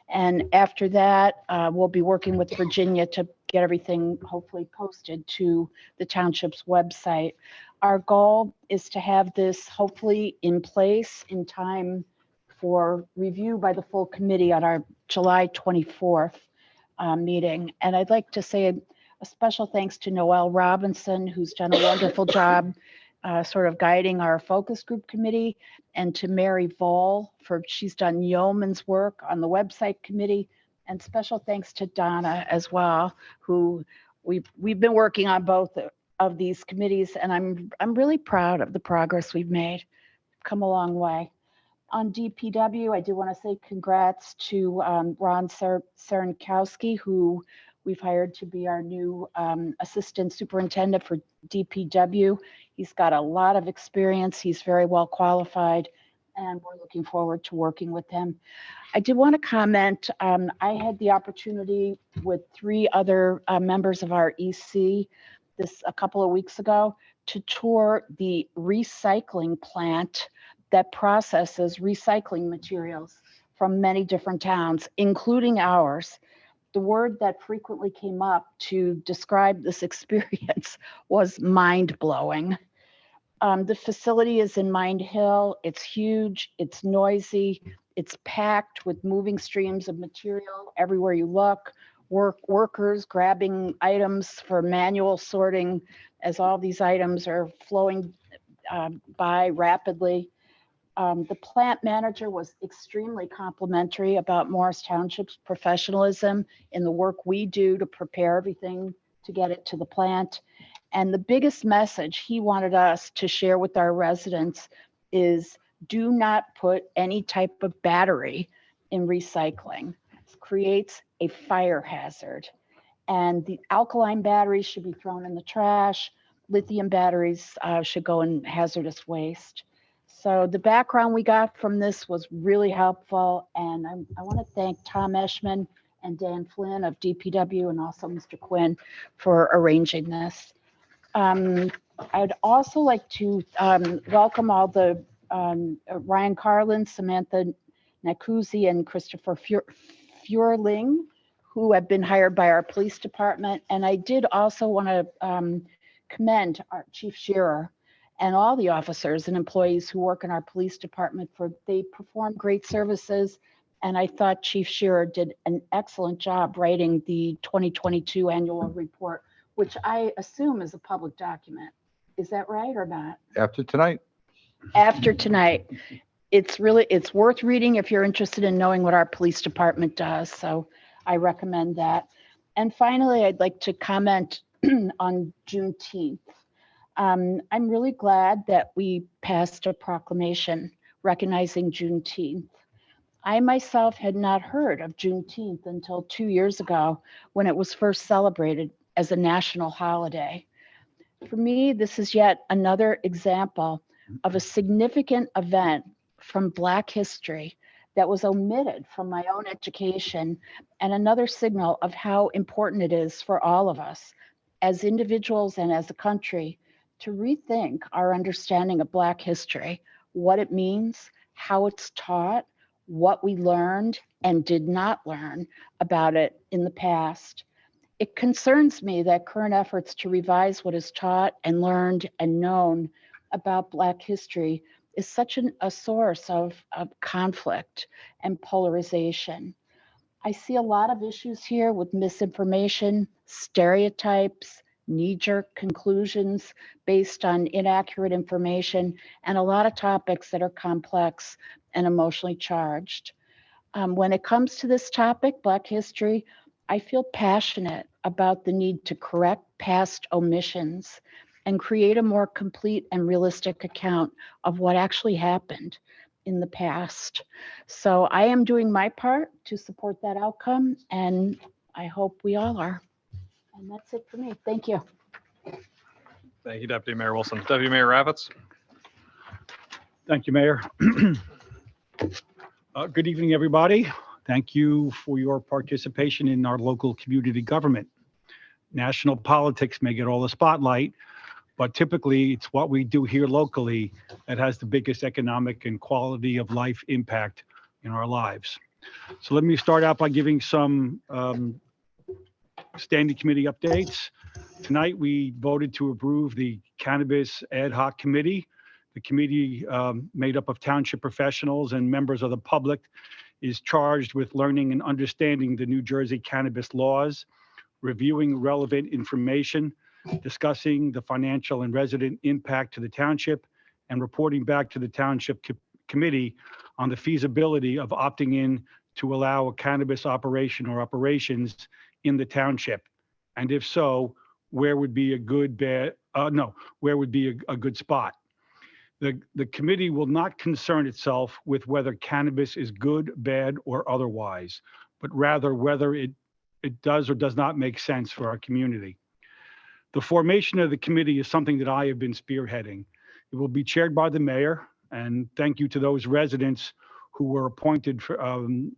And after that, we'll be working with Virginia to get everything hopefully posted to the township's website. Our goal is to have this hopefully in place in time for review by the full committee on our July 24th meeting. And I'd like to say a special thanks to Noelle Robinson, who's done a wonderful job sort of guiding our focus group committee, and to Mary Voll she's done yeoman's work on the website committee, and special thanks to Donna as well, who we've been working on both of these committees, and I'm really proud of the progress we've made. Come a long way. On DPW, I do want to say congrats to Ron Serenkowski, who we've hired to be our new assistant superintendent for DPW. He's got a lot of experience. He's very well qualified, and we're looking forward to working with him. I did want to comment, I had the opportunity with 3 other members of our EC a couple of weeks ago to tour the recycling plant that processes recycling materials from many different towns, including ours. The word that frequently came up to describe this experience was mind-blowing. The facility is in Mind Hill. It's huge, it's noisy, it's packed with moving streams of material everywhere you look, workers grabbing items for manual sorting as all these items are flowing by rapidly. The plant manager was extremely complimentary about Morris Township's professionalism in the work we do to prepare everything to get it to the plant. And the biggest message he wanted us to share with our residents is do not put any type of battery in recycling. It creates a fire hazard. And the alkaline batteries should be thrown in the trash. Lithium batteries should go in hazardous waste. So the background we got from this was really helpful. And I want to thank Tom Eschman and Dan Flynn of DPW and also Mr. Quinn for arranging this. I'd also like to welcome all the Ryan Carlin, Samantha Nacuzzi, and Christopher Furling, who have been hired by our police department. And I did also want to commend our Chief Shearer and all the officers and employees who work in our police department they perform great services. And I thought Chief Shearer did an excellent job writing the 2022 annual report, which I assume is a public document. Is that right or not? After tonight. After tonight. It's worth reading if you're interested in knowing what our police department does. So I recommend that. And finally, I'd like to comment on Juneteenth. I'm really glad that we passed a proclamation recognizing Juneteenth. I myself had not heard of Juneteenth until 2 years ago when it was first celebrated as a national holiday. For me, this is yet another example of a significant event from Black history that was omitted from my own education, and another signal of how important it is for all of us as individuals and as a country to rethink our understanding of Black history, what it means, how it's taught, what we learned and did not learn about it in the past. It concerns me that current efforts to revise what is taught and learned and known about Black history is such a source of conflict and polarization. I see a lot of issues here with misinformation, stereotypes, knee-jerk conclusions based on inaccurate information, and a lot of topics that are complex and emotionally charged. When it comes to this topic, Black history, I feel passionate about the need to correct past omissions and create a more complete and realistic account of what actually happened in the past. So I am doing my part to support that outcome, and I hope we all are. And that's it for me. Thank you. Thank you, Deputy Mayor Wilson. Deputy Mayor Ravitz. Thank you, Mayor. Good evening, everybody. Thank you for your participation in our local community government. National politics may get all the spotlight, but typically it's what we do here locally that has the biggest economic and quality of life impact in our lives. So let me start out by giving some standing committee updates. Tonight, we voted to approve the Cannabis Ad Hoc Committee. The committee, made up of township professionals and members of the public, is charged with learning and understanding the New Jersey cannabis laws, reviewing relevant information, discussing the financial and resident impact to the township, and reporting back to the township committee on the feasibility of opting in to allow a cannabis operation or operations in the township. And if so, where would be a good spot? The committee will not concern itself with whether cannabis is good, bad, or otherwise, but rather whether it does or does not make sense for our community. The formation of the committee is something that I have been spearheading. It will be chaired by the mayor, and thank you to those residents who were appointed to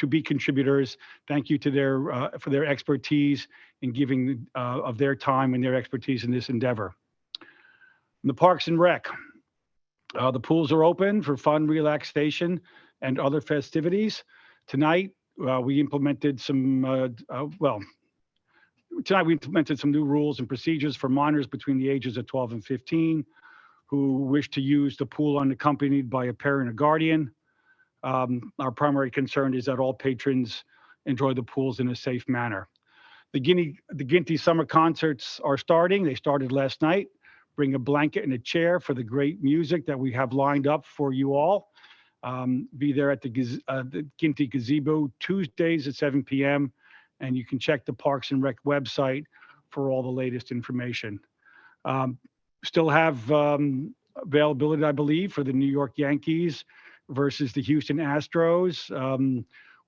be contributors. Thank you to for their expertise in giving of their time and their expertise in this endeavor. The Parks and Rec. The pools are open for fun, relaxation, and other festivities. Tonight, we implemented some new rules and procedures for minors between the ages of 12 and 15 who wish to use the pool unaccompanied by a parent or guardian. Our primary concern is that all patrons enjoy the pools in a safe manner. The Ginty Summer Concerts are starting. They started last night. Bring a blanket and a chair for the great music that we have lined up for you all. Be there at the Ginty Gazebo Tuesdays at 7 p.m. And you can check the Parks and Rec website for all the latest information. Still have availability, I believe, for the New York Yankees versus the Houston Astros,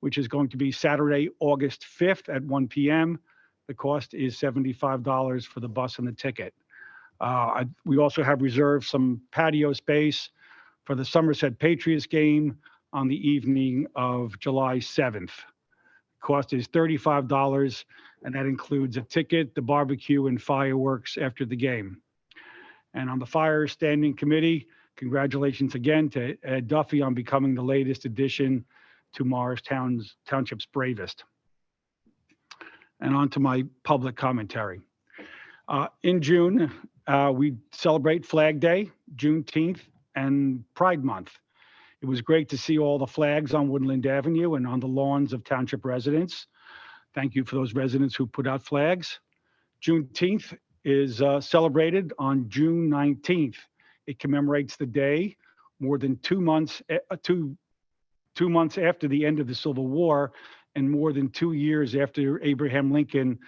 which is going to be Saturday, August 5th at 1 p.m. The cost is $75 for the bus and the ticket. We also have reserved some patio space for the Somerset Patriots game on the evening of July 7th. Cost is $35, and that includes a ticket, the barbecue, and fireworks after the game. And on the Fire Standing Committee, congratulations again to Ed Duffy on becoming the latest addition to Morris Township's bravest. And on to my public commentary. In June, we celebrate Flag Day, Juneteenth, and Pride Month. It was great to see all the flags on Woodland Avenue and on the lawns of township residents. Thank you for those residents who put out flags. Juneteenth is celebrated on June 19th. It commemorates the day more than 2 months after the end of the Civil War and more than 2 years after Abraham Lincoln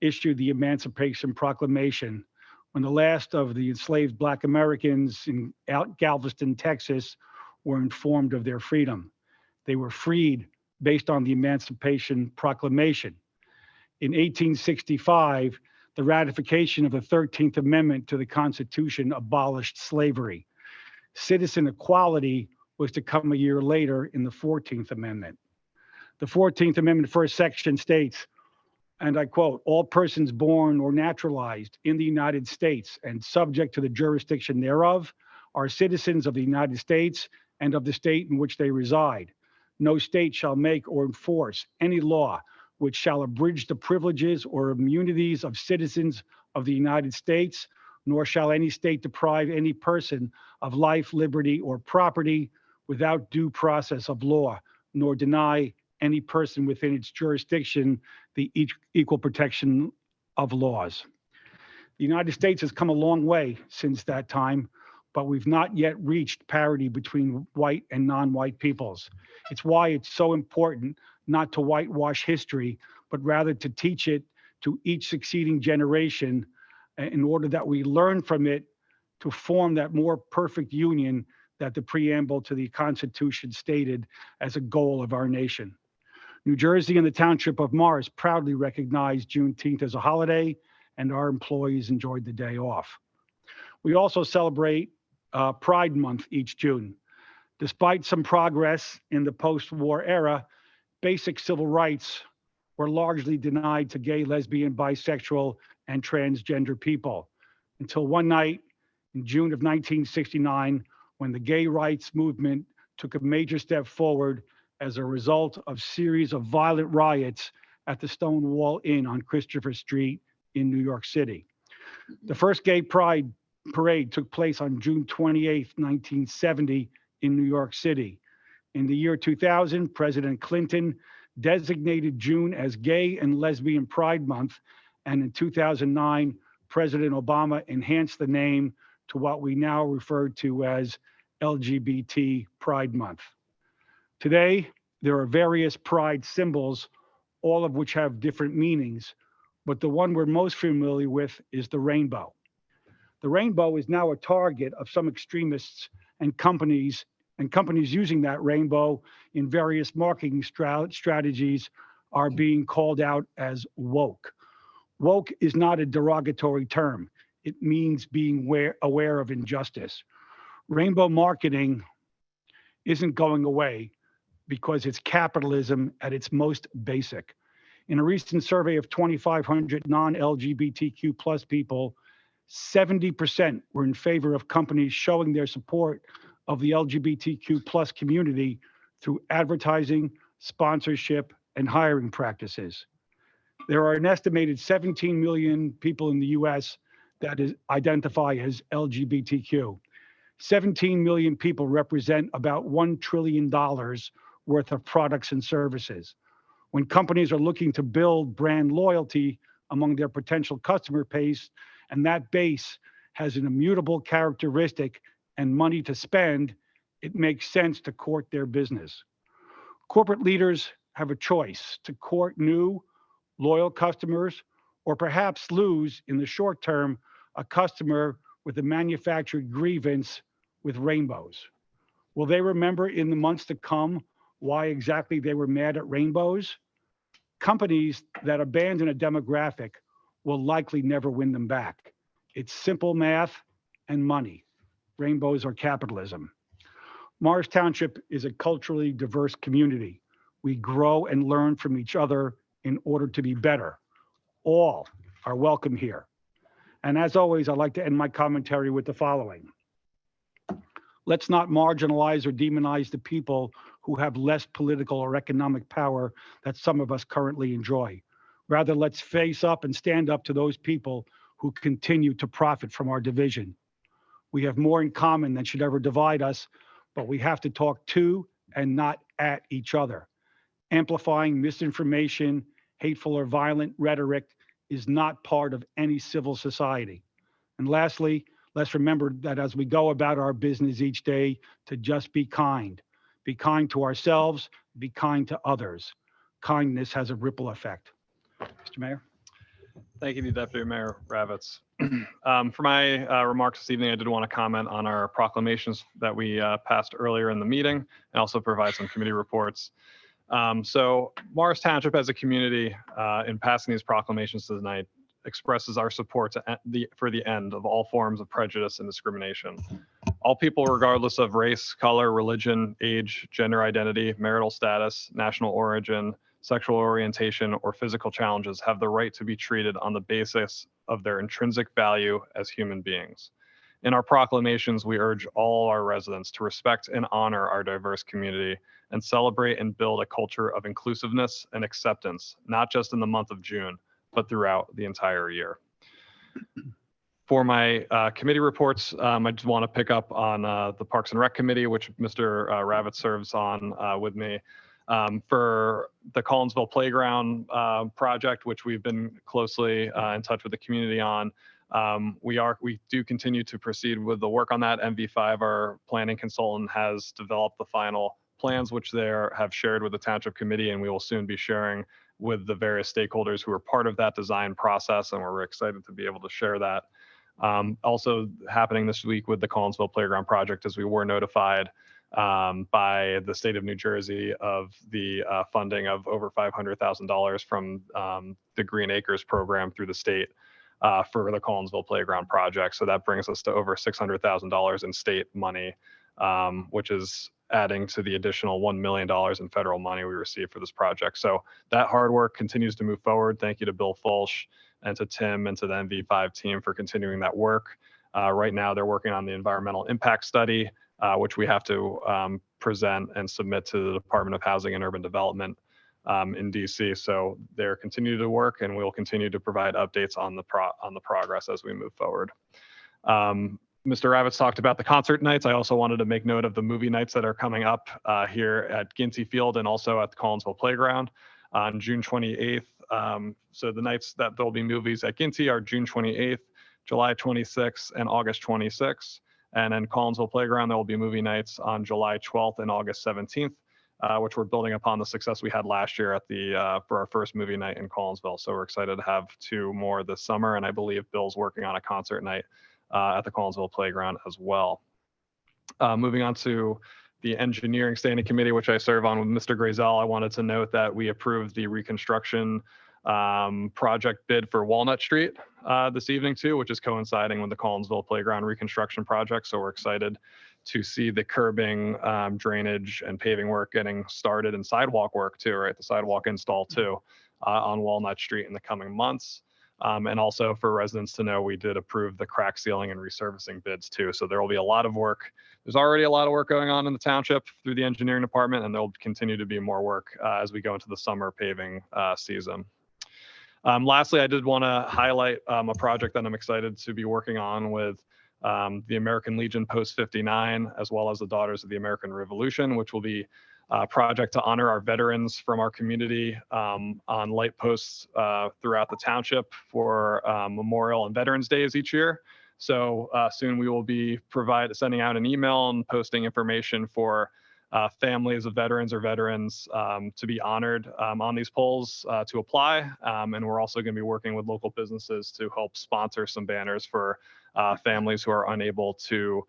issued the Emancipation Proclamation, when the last of the enslaved Black Americans in Galveston, Texas, were informed of their freedom. They were freed based on the Emancipation Proclamation. In 1865, the ratification of the 13th Amendment to the Constitution abolished slavery. Citizen equality was to come a year later in the 14th Amendment. The 14th Amendment first section states, and I quote, "All persons born or naturalized in the United States and subject to the jurisdiction thereof are citizens of the United States and of the state in which they reside. No state shall make or enforce any law which shall abridge the privileges or immunities of citizens of the United States, nor shall any state deprive any person of life, liberty, or property without due process of law, nor deny any person within its jurisdiction the equal protection of laws." The United States has come a long way since that time, but we've not yet reached parity between white and non-white peoples. It's why it's so important not to whitewash history, but rather to teach it to each succeeding generation in order that we learn from it to form that more perfect union that the preamble to the Constitution stated as a goal of our nation. New Jersey and the Township of Morris proudly recognize Juneteenth as a holiday, and our employees enjoyed the day off. We also celebrate Pride Month each June. Despite some progress in the post-war era, basic civil rights were largely denied to gay, lesbian, bisexual, and transgender people. until one night in June of 1969, when the gay rights movement took a major step forward as a result of series of violent riots at the Stonewall Inn on Christopher Street in New York City. The first gay pride parade took place on June 28, 1970 in New York City. In the year 2000, President Clinton designated June as Gay and Lesbian Pride Month, and in 2009, President Obama enhanced the name to what we now refer to as LGBT Pride Month. Today, there are various pride symbols, all of which have different meanings, but the one we're most familiar with is the rainbow. The rainbow is now a target of some extremists and companies using that rainbow in various marketing strategies are being called out as woke. Woke is not a derogatory term. It means being aware of injustice. Rainbow marketing isn't going away because it's capitalism at its most basic. In a recent survey of 2,500 non-LGBTQ plus people, 70% were in favor of companies showing their support of the LGBTQ plus community through advertising, sponsorship, and hiring practices. There are an estimated 17 million people in the US that identify as LGBTQ. 17 million people represent about $1 trillion worth of products and services. When companies are looking to build brand loyalty among their potential customer base, and that base has an immutable characteristic and money to spend, it makes sense to court their business. Corporate leaders have a choice to court new, loyal customers, or perhaps lose, in the short term, a customer with a manufactured grievance with rainbows. Will they remember in the months to come why exactly they were mad at rainbows? Companies that abandon a demographic will likely never win them back. It's simple math and money. Rainbows are capitalism. Morris Township is a culturally diverse community. We grow and learn from each other in order to be better. All are welcome here. And as always, I'd like to end my commentary with the following. Let's not marginalize or demonize the people who have less political or economic power that some of us currently enjoy. Rather, let's face up and stand up to those people who continue to profit from our division. We have more in common than should ever divide us, but we have to talk to and not at each other. Amplifying misinformation, hateful or violent rhetoric is not part of any civil society. And lastly, let's remember that as we go about our business each day, to just be kind. Be kind to ourselves, be kind to others. Kindness has a ripple effect. Mr. Mayor. Thank you, Deputy Mayor Ravitz. For my remarks this evening, I did want to comment on our proclamations that we passed earlier in the meeting and also provide some committee reports. So Morris Township as a community in passing these proclamations tonight expresses our support for the end of all forms of prejudice and discrimination. All people, regardless of race, color, religion, age, gender identity, marital status, national origin, sexual orientation, or physical challenges, have the right to be treated on the basis of their intrinsic value as human beings. In our proclamations, we urge all our residents to respect and honor our diverse community and celebrate and build a culture of inclusiveness and acceptance, not just in the month of June, but throughout the entire year. For my committee reports, I just want to pick up on the Parks and Rec Committee, which Mr. Ravitz serves on with me. For the Collinsville Playground project, which we've been closely in touch with the community on, we do continue to proceed with the work on that. MV5, our planning consultant, has developed the final plans, which they have shared with the Township Committee, and we will soon be sharing with the various stakeholders who are part of that design process, and we're excited to be able to share that. Also happening this week with the Collinsville Playground project, as we were notified by the state of New Jersey of the funding of over $500,000 from the Green Acres program through the state for the Collinsville Playground project. So that brings us to over $600,000 in state money which is adding to the additional $1 million in federal money we received for this project. So that hard work continues to move forward. Thank you to Bill Fulch and to Tim and to the MV5 team for continuing that work. Right now, they're working on the environmental impact study, which we have to present and submit to the Department of Housing and Urban Development in DC. So they're continuing to work, and we'll continue to provide updates on the progress as we move forward. Mr. Ravitz talked about the concert nights. I also wanted to make note of the movie nights that are coming up here at Ginty Field and also at the Collinsville Playground on June 28th. So the nights that there'll be movies at Ginty are June 28th, July 26th, and August 26th. And then Collinsville Playground, there will be movie nights on July 12th and August 17th, which we're building upon the success we had last year at for our first movie night in Collinsville. So we're excited to have 2 more this summer, and I believe Bill's working on a concert night at the Collinsville Playground as well. Moving on to the Engineering Standing Committee, which I serve on with Mr. Grayzel, I wanted to note that we approved the reconstruction project bid for Walnut Street this evening too, which is coinciding with the Collinsville Playground reconstruction project. So we're excited to see the curbing, drainage, and paving work getting started, and sidewalk work too, right? The sidewalk install too on Walnut Street in the coming months. And also for residents to know, we did approve the crack sealing and resurfacing bids too. So there will be a lot of work. There's already a lot of work going on in the township through the engineering department, and there'll continue to be more work as we go into the summer paving season. Lastly, I did want to highlight a project that I'm excited to be working on with the American Legion Post 59, as well as the Daughters of the American Revolution, which will be a project to honor our veterans from our community on light posts throughout the township for Memorial and Veterans Days each year. So soon we will be sending out an email and posting information for families of veterans or veterans to be honored on these polls to apply. And we're also going to be working with local businesses to help sponsor some banners for families who are unable to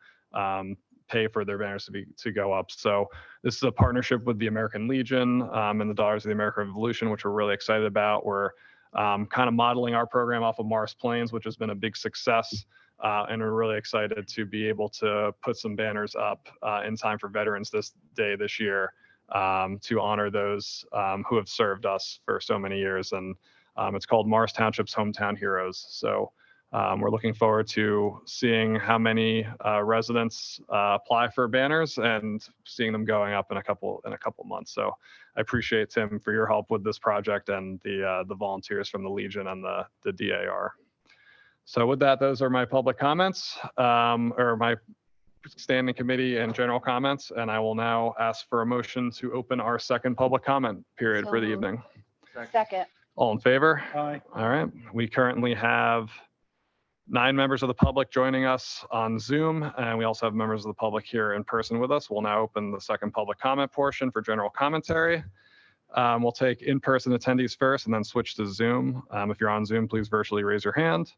pay for their banners to go up. So this is a partnership with the American Legion and the Daughters of the American Revolution, which we're really excited about. We're kind of modeling our program off of Morris Plains, which has been a big success. And we're really excited to be able to put some banners up in time for Veterans Day this year to honor those who have served us for so many years. And it's called Morris Township's Hometown Heroes. So we're looking forward to seeing how many residents apply for banners and seeing them going up in a couple months. So I appreciate, Tim, for your help with this project and the volunteers from the Legion and the DAR. So with that, those are my public comments or my standing committee and general comments. And I will now ask for a motion to open our second public comment period for the evening. Second. All in favor? Aye. All right. We currently have 9 members of the public joining us on Zoom, and we also have members of the public here in person with us. We'll now open the second public comment portion for general commentary. We'll take in-person attendees first and then switch to Zoom. If you're on Zoom, please virtually raise your hand.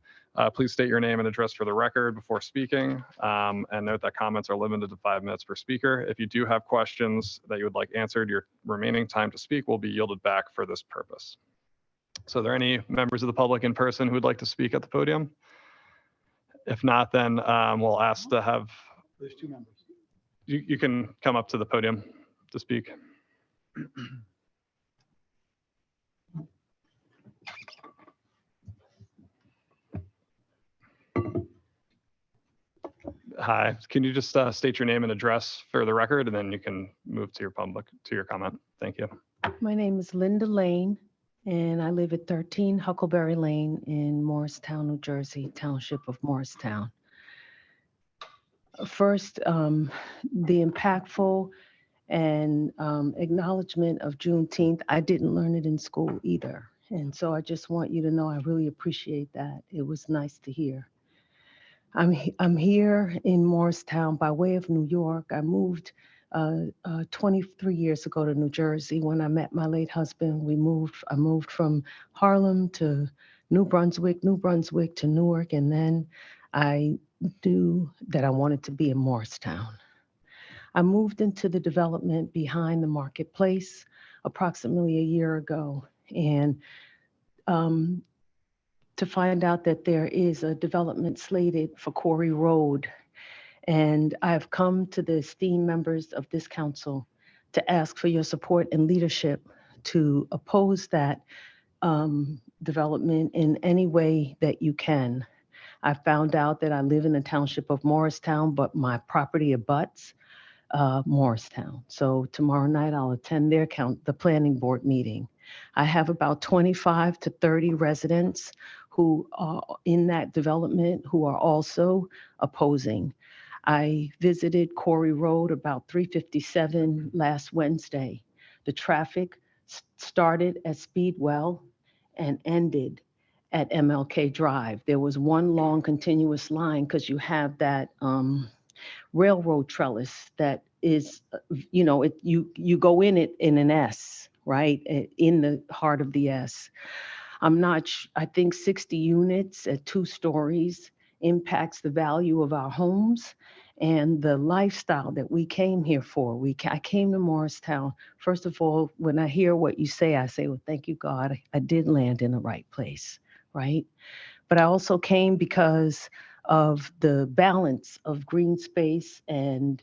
Please state your name and address for the record before speaking, and note that comments are limited to 5 minutes per speaker. If you do have questions that you would like answered, your remaining time to speak will be yielded back for this purpose. So are there any members of the public in person who would like to speak at the podium? If not, then we'll ask to have, There's 2 members. you can come up to the podium to speak. Hi, can you just state your name and address for the record, and then you can move to your comment. Thank you. My name is Linda Lane, and I live at 13 Huckleberry Lane in Morristown, New Jersey, Township of Morristown. First, the impactful and acknowledgement of Juneteenth. I didn't learn it in school either. And so I just want you to know I really appreciate that. It was nice to hear. I'm here in Morristown by way of New York. I moved 23 years ago to New Jersey. When I met my late husband, I moved from Harlem to New Brunswick to Newark, and then I knew that I wanted to be in Morristown. I moved into the development behind the marketplace approximately a year ago, and to find out that there is a development slated for Quarry Road. And I've come to the esteemed members of this council to ask for your support and leadership to oppose that development in any way that you can. I found out that I live in the township of Morristown, but my property abuts Morristown. So tomorrow night I'll attend the planning board meeting. I have about 25 to 30 residents who are in that development who are also opposing. I visited Corey Road about 3:57 last Wednesday. The traffic started at Speedwell and ended at MLK Drive. There was one long continuous line because you have that railroad trellis that is, you go in it in an S, right? In the heart of the S. I think 60 units at 2 stories impacts the value of our homes and the lifestyle that we came here for. I came to Morristown. First of all, when I hear what you say, I say, well, thank you, God. I did land in the right place, right? But I also came because of the balance of green space and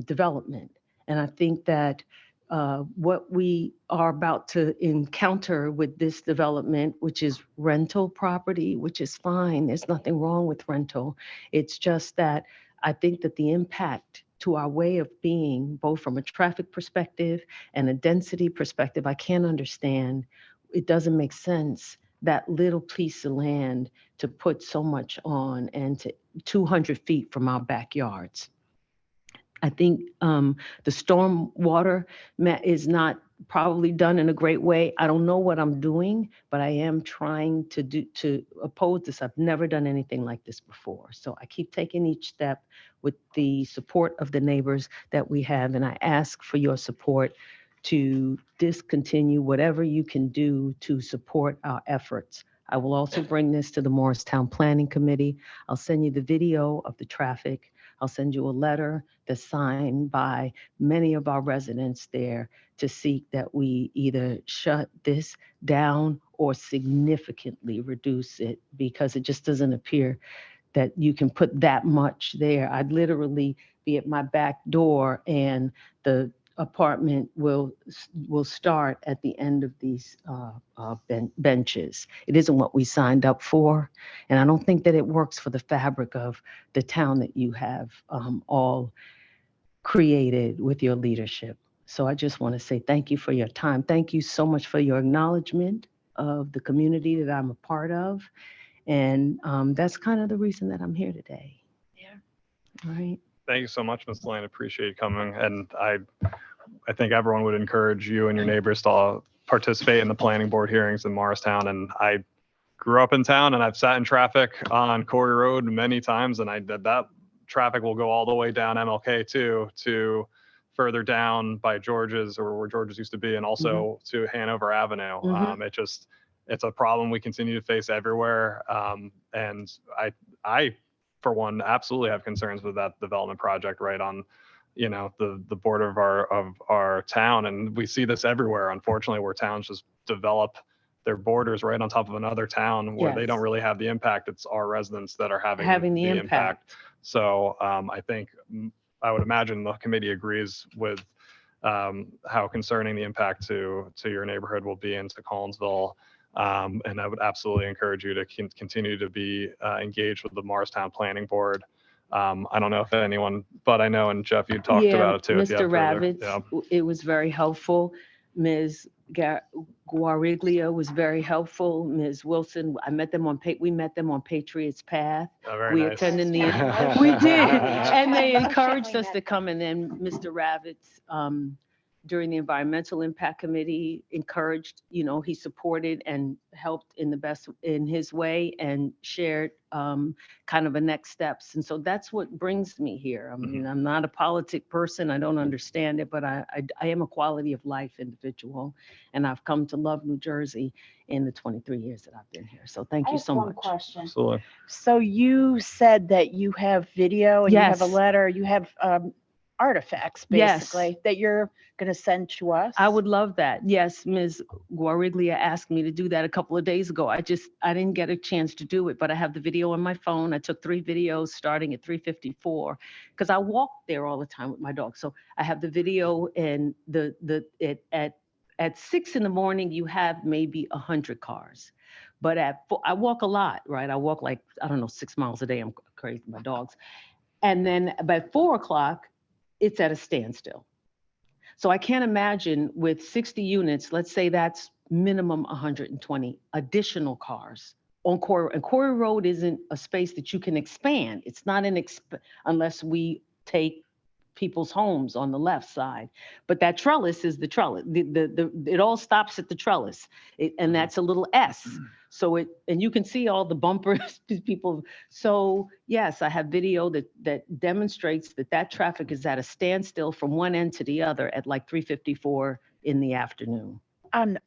development. And I think that what we are about to encounter with this development, which is rental property, which is fine. There's nothing wrong with rental. It's just that I think that the impact to our way of being, both from a traffic perspective and a density perspective, I can't understand. It doesn't make sense, that little piece of land to put so much on and to 200 feet from our backyards. I think the storm water is not probably done in a great way. I don't know what I'm doing, but I am trying to oppose this. I've never done anything like this before. So I keep taking each step with the support of the neighbors that we have. And I ask for your support to discontinue whatever you can do to support our efforts. I will also bring this to the Morristown Planning Committee. I'll send you the video of the traffic. I'll send you a letter that's signed by many of our residents there to seek that we either shut this down or significantly reduce it, because it just doesn't appear that you can put that much there. I'd literally be at my back door and the apartment will start at the end of these benches. It isn't what we signed up for. And I don't think that it works for the fabric of the town that you have all created with your leadership. So I just want to say thank you for your time. Thank you so much for your acknowledgement of the community that I'm a part of. And that's kind of the reason that I'm here today. Yeah. All right. Thank you so much, Ms. Lane. Appreciate you coming. And I think everyone would encourage you and your neighbors to participate in the planning board hearings in Morristown. And I grew up in town and I've sat in traffic on Corey Road many times. And that traffic will go all the way down MLK too, to further down by George's, or where George's used to be, and also to Hanover Avenue. It's a problem we continue to face everywhere. And I, for one, absolutely have concerns with that development project right on, the border of our town. And we see this everywhere, unfortunately, where towns just develop their borders right on top of another town where they don't really have the impact. It's our residents that are having the impact. So I would imagine the committee agrees with how concerning the impact to your neighborhood will be, and to Collinsville. And I would absolutely encourage you to continue to be engaged with the Morristown Planning Board. I don't know if anyone, but I know, and Jeff, you talked about it too. Mr. Ravitz, it was very helpful. Ms. Guariglia was very helpful. Ms. Wilson, we met them on Patriots Path. We attended we did, and they encouraged us to come. And then Mr. Ravitz, during the Environmental Impact Committee, encouraged, he supported and helped in his way, and shared kind of a next steps. And so that's what brings me here. I mean, I'm not a politic person. I don't understand it, but I am a quality of life individual. And I've come to love New Jersey in the 23 years that I've been here. So thank you so much. One question. Absolutely. So you said that you have video and you have a Yes. letter, you have, artifacts, Yes. basically, that you're going to send to us. I would love that. Yes, Ms. Guariglia asked me to do that a couple of days ago. I didn't get a chance to do it, but I have the video on my phone. I took 3 videos starting at 3:54 because I walk there all the time with my dog. So I have the video, and at 6 in the morning, you have maybe 100 cars. But I walk a lot, right? I walk like, I don't know, 6 miles a day. I'm crazy, my dogs. And then by 4 o'clock, it's at a standstill. So I can't imagine with 60 units, let's say that's minimum 120 additional cars on Corey. And Corey Road isn't a space that you can expand. It's not unless we take people's homes on the left side. But that trellis is the trellis. It all stops at the trellis. And that's a little S. So and you can see all the bumpers, people. So yes, I have video that demonstrates that traffic is at a standstill from one end to the other at like 3:54 in the afternoon.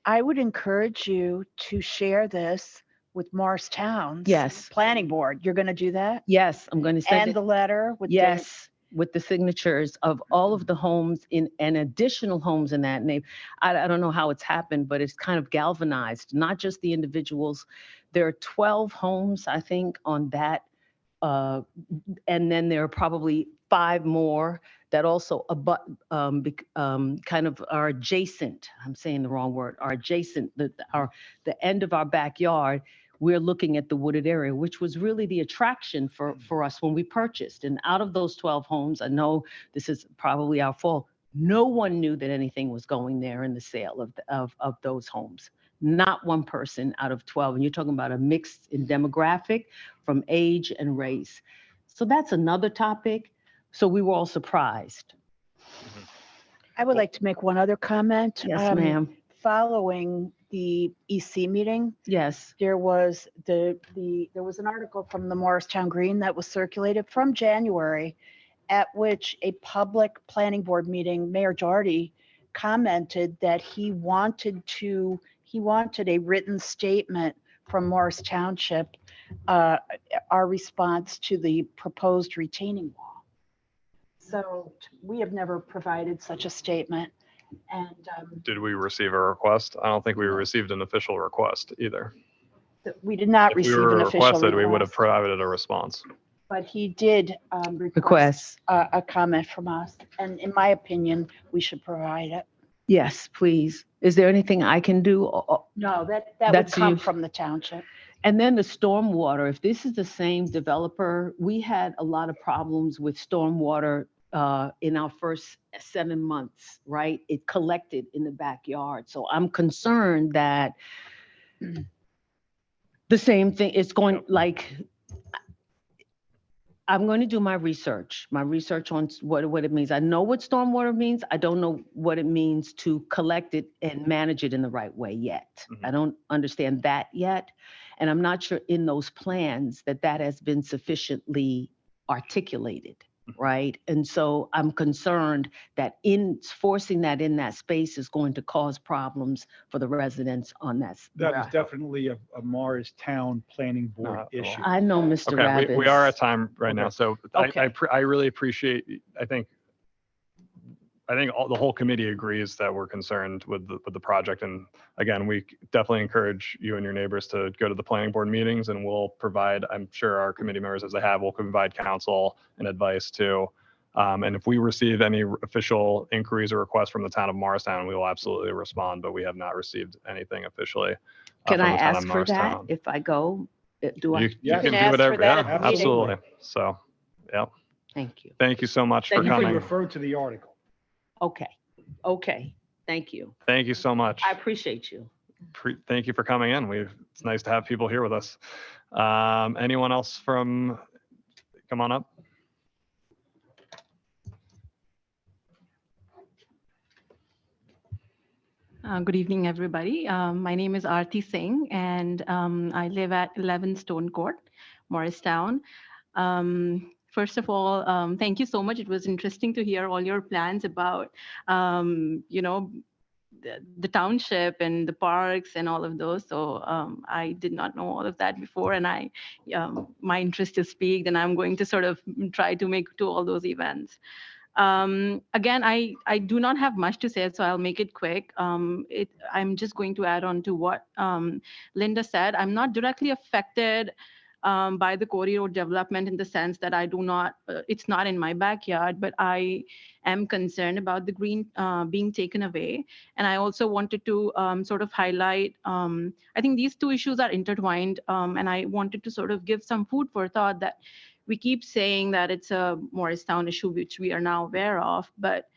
I would encourage you to share this with Morristown's Yes. planning board. You're going to do that? Yes, I'm going to send And the letter with yes, with the signatures of all of the homes and additional homes in that name. I don't know how it's happened, but it's kind of galvanized, not just the individuals. There are 12 homes, I think, on that. And then there are probably 5 more that also kind of are adjacent. I'm saying the wrong word, are adjacent, the end of our backyard. We're looking at the wooded area, which was really the attraction for us when we purchased. And out of those 12 homes, I know this is probably our fault, no one knew that anything was going there in the sale of those homes. Not one person out of 12. And you're talking about a mix in demographic from age and race. So that's another topic. So we were all surprised. I would like to make one other comment. Yes, ma'am. Following the EC meeting, Yes. there was there was an article from the Morristown Green that was circulated from January, at which a public planning board meeting, Mayor Doherty commented that he wanted a written statement from Morris Township, our response to the proposed retaining wall. So we have never provided such a statement. And Did we receive a request? I don't think we received an official request either. we did not If we receive were an official requested, we would have request, provided a response. but he did request a comment from us. And in my opinion, we should provide it. Yes, please. Is there anything I can do? No, that would That's come you. from the township. And then the stormwater, if this is the same developer, we had a lot of problems with stormwater in our first 7 months, right? It collected in the backyard. So I'm concerned that the same thing is going, like, I'm going to do my research on what it means. I know what stormwater means. I don't know what it means to collect it and manage it in the right way yet. I don't understand that yet. And I'm not sure in those plans that has been sufficiently articulated, right? And so I'm concerned that in forcing that in that space is going to cause problems for the residents on that. That is definitely a Morristown planning board issue. I know, Mr. Okay, Ravitz. we are at time right now, so Okay. I really appreciate, I think the whole committee agrees that we're concerned with the project. And again, we definitely encourage you and your neighbors to go to the planning board meetings, and we'll provide, I'm sure our committee members, as they have, will provide counsel and advice too. And if we receive any official inquiries or requests from the town of Morristown, we will absolutely respond, but we have not received anything officially. Can from I the town of ask for that Morristown. if I go? Do I? You Yeah. can ask do whatever, for that yeah, at the meeting. absolutely. So, yeah, Thank you. thank you so much for Thank you for You coming. refer to the article. Okay. Thank you. Thank you so much. I appreciate you. Thank you for coming in. It's nice to have people here with us. Anyone else come on up? Good evening, everybody. My name is Aarti Singh, and I live at 11 Stone Court, Morristown. First of all, thank you so much. It was interesting to hear all your plans about, the township and the parks and all of those. So I did not know all of that before, and my interest is piqued, and I'm going to sort of try to make to all those events. Again, I do not have much to say, so I'll make it quick. I'm just going to add on to what Linda said. I'm not directly affected by the Corey Road development in the sense that I do not, it's not in my backyard, but I am concerned about the green being taken away. And I also wanted to sort of highlight, I think these two issues are intertwined, and I wanted to sort of give some food for thought that we keep saying that it's a Morristown issue, which we are now aware of, but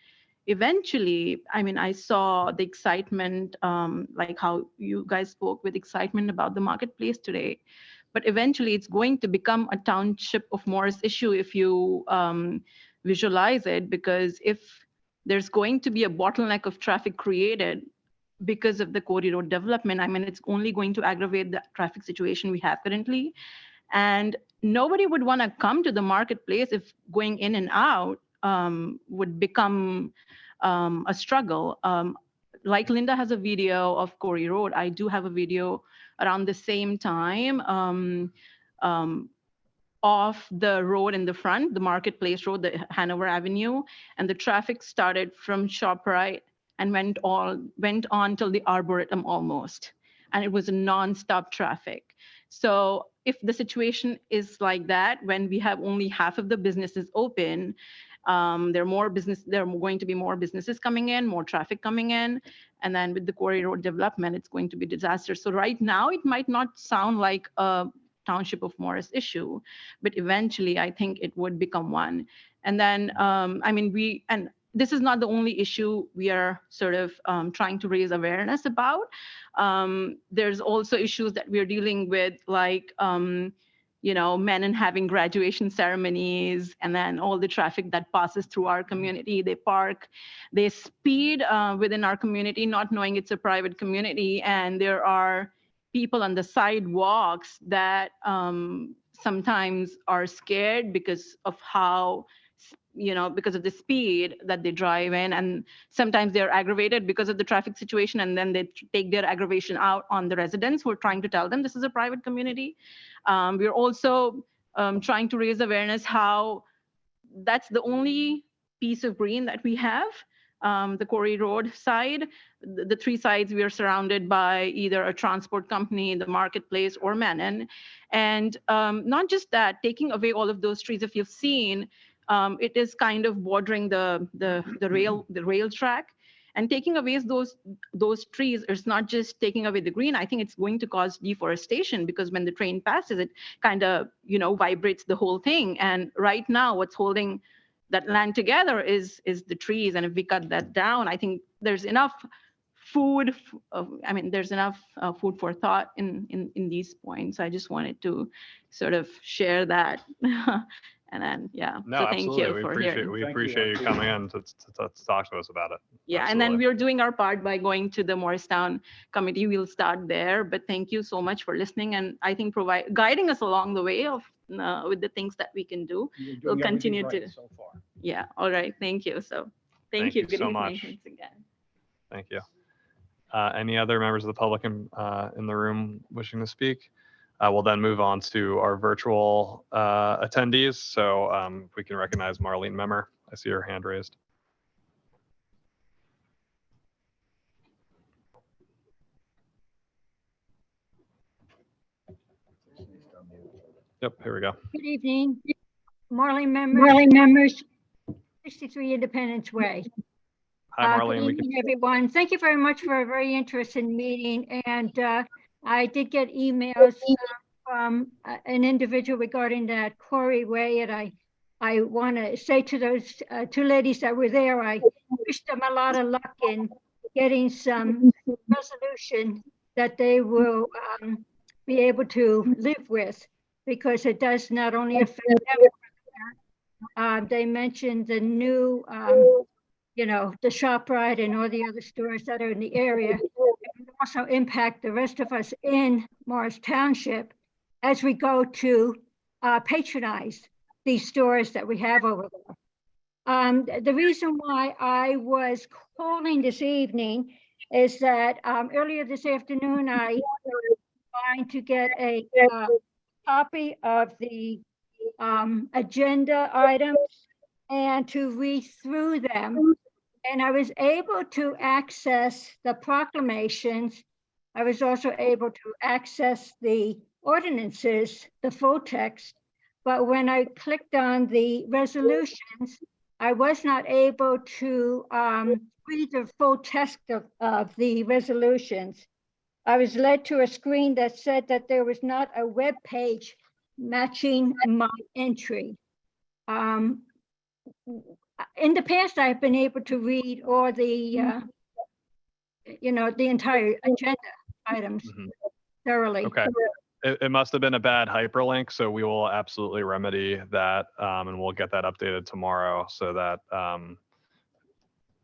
eventually, I mean, I saw the excitement, like how you guys spoke with excitement about the marketplace today, but eventually it's going to become a Township of Morris issue if you visualize it, because if there's going to be a bottleneck of traffic created because of the Corey Road development, I mean, it's only going to aggravate the traffic situation we have currently. And nobody would want to come to the marketplace if going in and out would become a struggle. Like Linda has a video of Corey Road, I do have a video around the same time off the road in the front, the marketplace road, the Hanover Avenue, and the traffic started from ShopRite and went on till the Arboretum almost. And it was a non-stop traffic. So if the situation is like that, when we have only half of the businesses open, there are going to be more businesses coming in, more traffic coming in. And then with the Corey Road development, it's going to be disaster. So right now, it might not sound like a Township of Morris issue, but eventually I think it would become one. And then, I mean, and this is not the only issue we are sort of trying to raise awareness about. There's also issues that we're dealing with, like, you know, men having graduation ceremonies, and then all the traffic that passes through our community. They park, they speed within our community, not knowing it's a private community. And there are people on the sidewalks that sometimes are scared because of how, you know, because of the speed that they drive in, and sometimes they're aggravated because of the traffic situation, and then they take their aggravation out on the residents who are trying to tell them this is a private community. We're also trying to raise awareness how that's the only piece of green that we have, the Corey Road side. The three sides, we are surrounded by either a transport company, the marketplace, or Manon. And not just that, taking away all of those trees, if you've seen, it is kind of bordering the rail track, and taking away those trees is not just taking away the green. I think it's going to cause deforestation, because when the train passes, it kind of, you know, vibrates the whole thing. And right now, what's holding that land together is the trees. And if we cut that down, I think there's enough food. I mean, there's enough food for thought in these points. I just wanted to sort of share that. And then, yeah. No, so thank absolutely. you for hearing. We appreciate you coming in to talk to us about it. Yeah, Absolutely. and then we're doing our part by going to the Morristown committee. We'll start there, but thank you so much for listening, and I think guiding us along the way of with the things that we can do. We'll continue to. So far. Yeah. All right. Thank you. So thank you. Good so evening much. once again. Thank you. Any other members of the public in the room wishing to speak? We'll then move on to our virtual attendees. So if we can recognize Marlene Memmer. I see her hand raised. Yep, here we go. Good evening. Marlene members, 63 Independence Way. Hi, Marlene. Good evening, everyone. Thank you very much for a very interesting meeting. And I did get emails from an individual regarding that Corey Way. And I want to say to those two ladies that were there, I wish them a lot of luck in getting some resolution that they will be able to live with, because it does not only affect them. They mentioned the new, you know, the ShopRite and all the other stores that are in the area. It will also impact the rest of us in Morris Township as we go to patronize these stores that we have over there. The reason why I was calling this evening is that earlier this afternoon, I was trying to get a copy of the agenda items and to read through them. And I was able to access the proclamations. I was also able to access the ordinances, the full text. But when I clicked on the resolutions, I was not able to read the full text of the resolutions. I was led to a screen that said that there was not a web page matching my entry. In the past, I've been able to read all the, the entire agenda items thoroughly. Okay. It must have been a bad hyperlink, so we will absolutely remedy that, and we'll get that updated tomorrow so that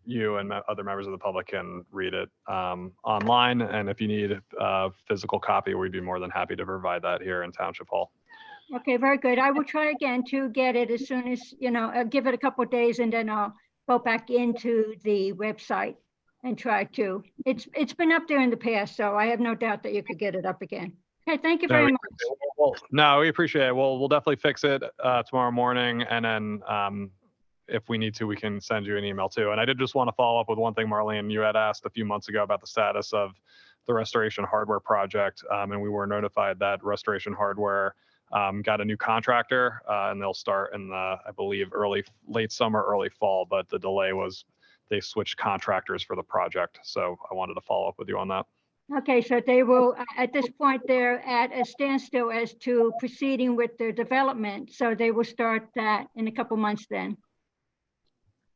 you and other members of the public can read it online. And if you need a physical copy, we'd be more than happy to provide that here in Township Hall. Okay, very good. I will try again to get it as soon as, give it a couple of days, and then I'll go back into the website and try to. It's been up there in the past, so I have no doubt that you could get it up again. Okay, thank you very much. No, we appreciate it. We'll definitely fix it tomorrow morning, and then if we need to, we can send you an email too. And I did just want to follow up with one thing, Marlene. You had asked a few months ago about the status of the restoration hardware project, and we were notified that restoration hardware got a new contractor, and they'll start in the, I believe, late summer, early fall. But the delay was they switched contractors for the project. So I wanted to follow up with you on that. Okay, so they will, at this point, they're at a standstill as to proceeding with their development. So they will start that in a couple months then.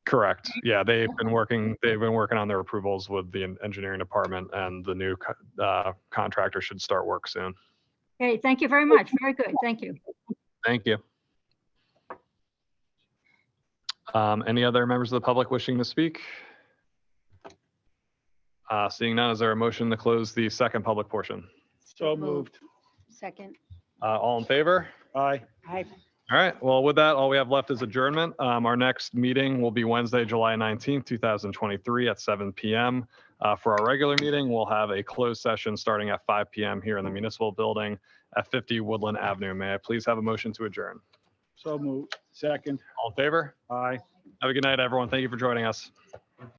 Correct. Yeah, they've been working on their approvals with the engineering department, and the new contractor should start work soon. Okay, thank you very much. Very good. Thank you. Thank you. Any other members of the public wishing to speak? Seeing none, is there a motion to close the second public portion? So moved. Second. All in favor? Aye. Aye. All right, well, with that, all we have left is adjournment. Our next meeting will be Wednesday, July 19th, 2023 at 7 p.m. For our regular meeting, we'll have a closed session starting at 5 p.m. here in the municipal building at 50 Woodland Avenue. May I please have a motion to adjourn? So moved. Second. All in favor? Aye. Have a good night, everyone. Thank you for joining us.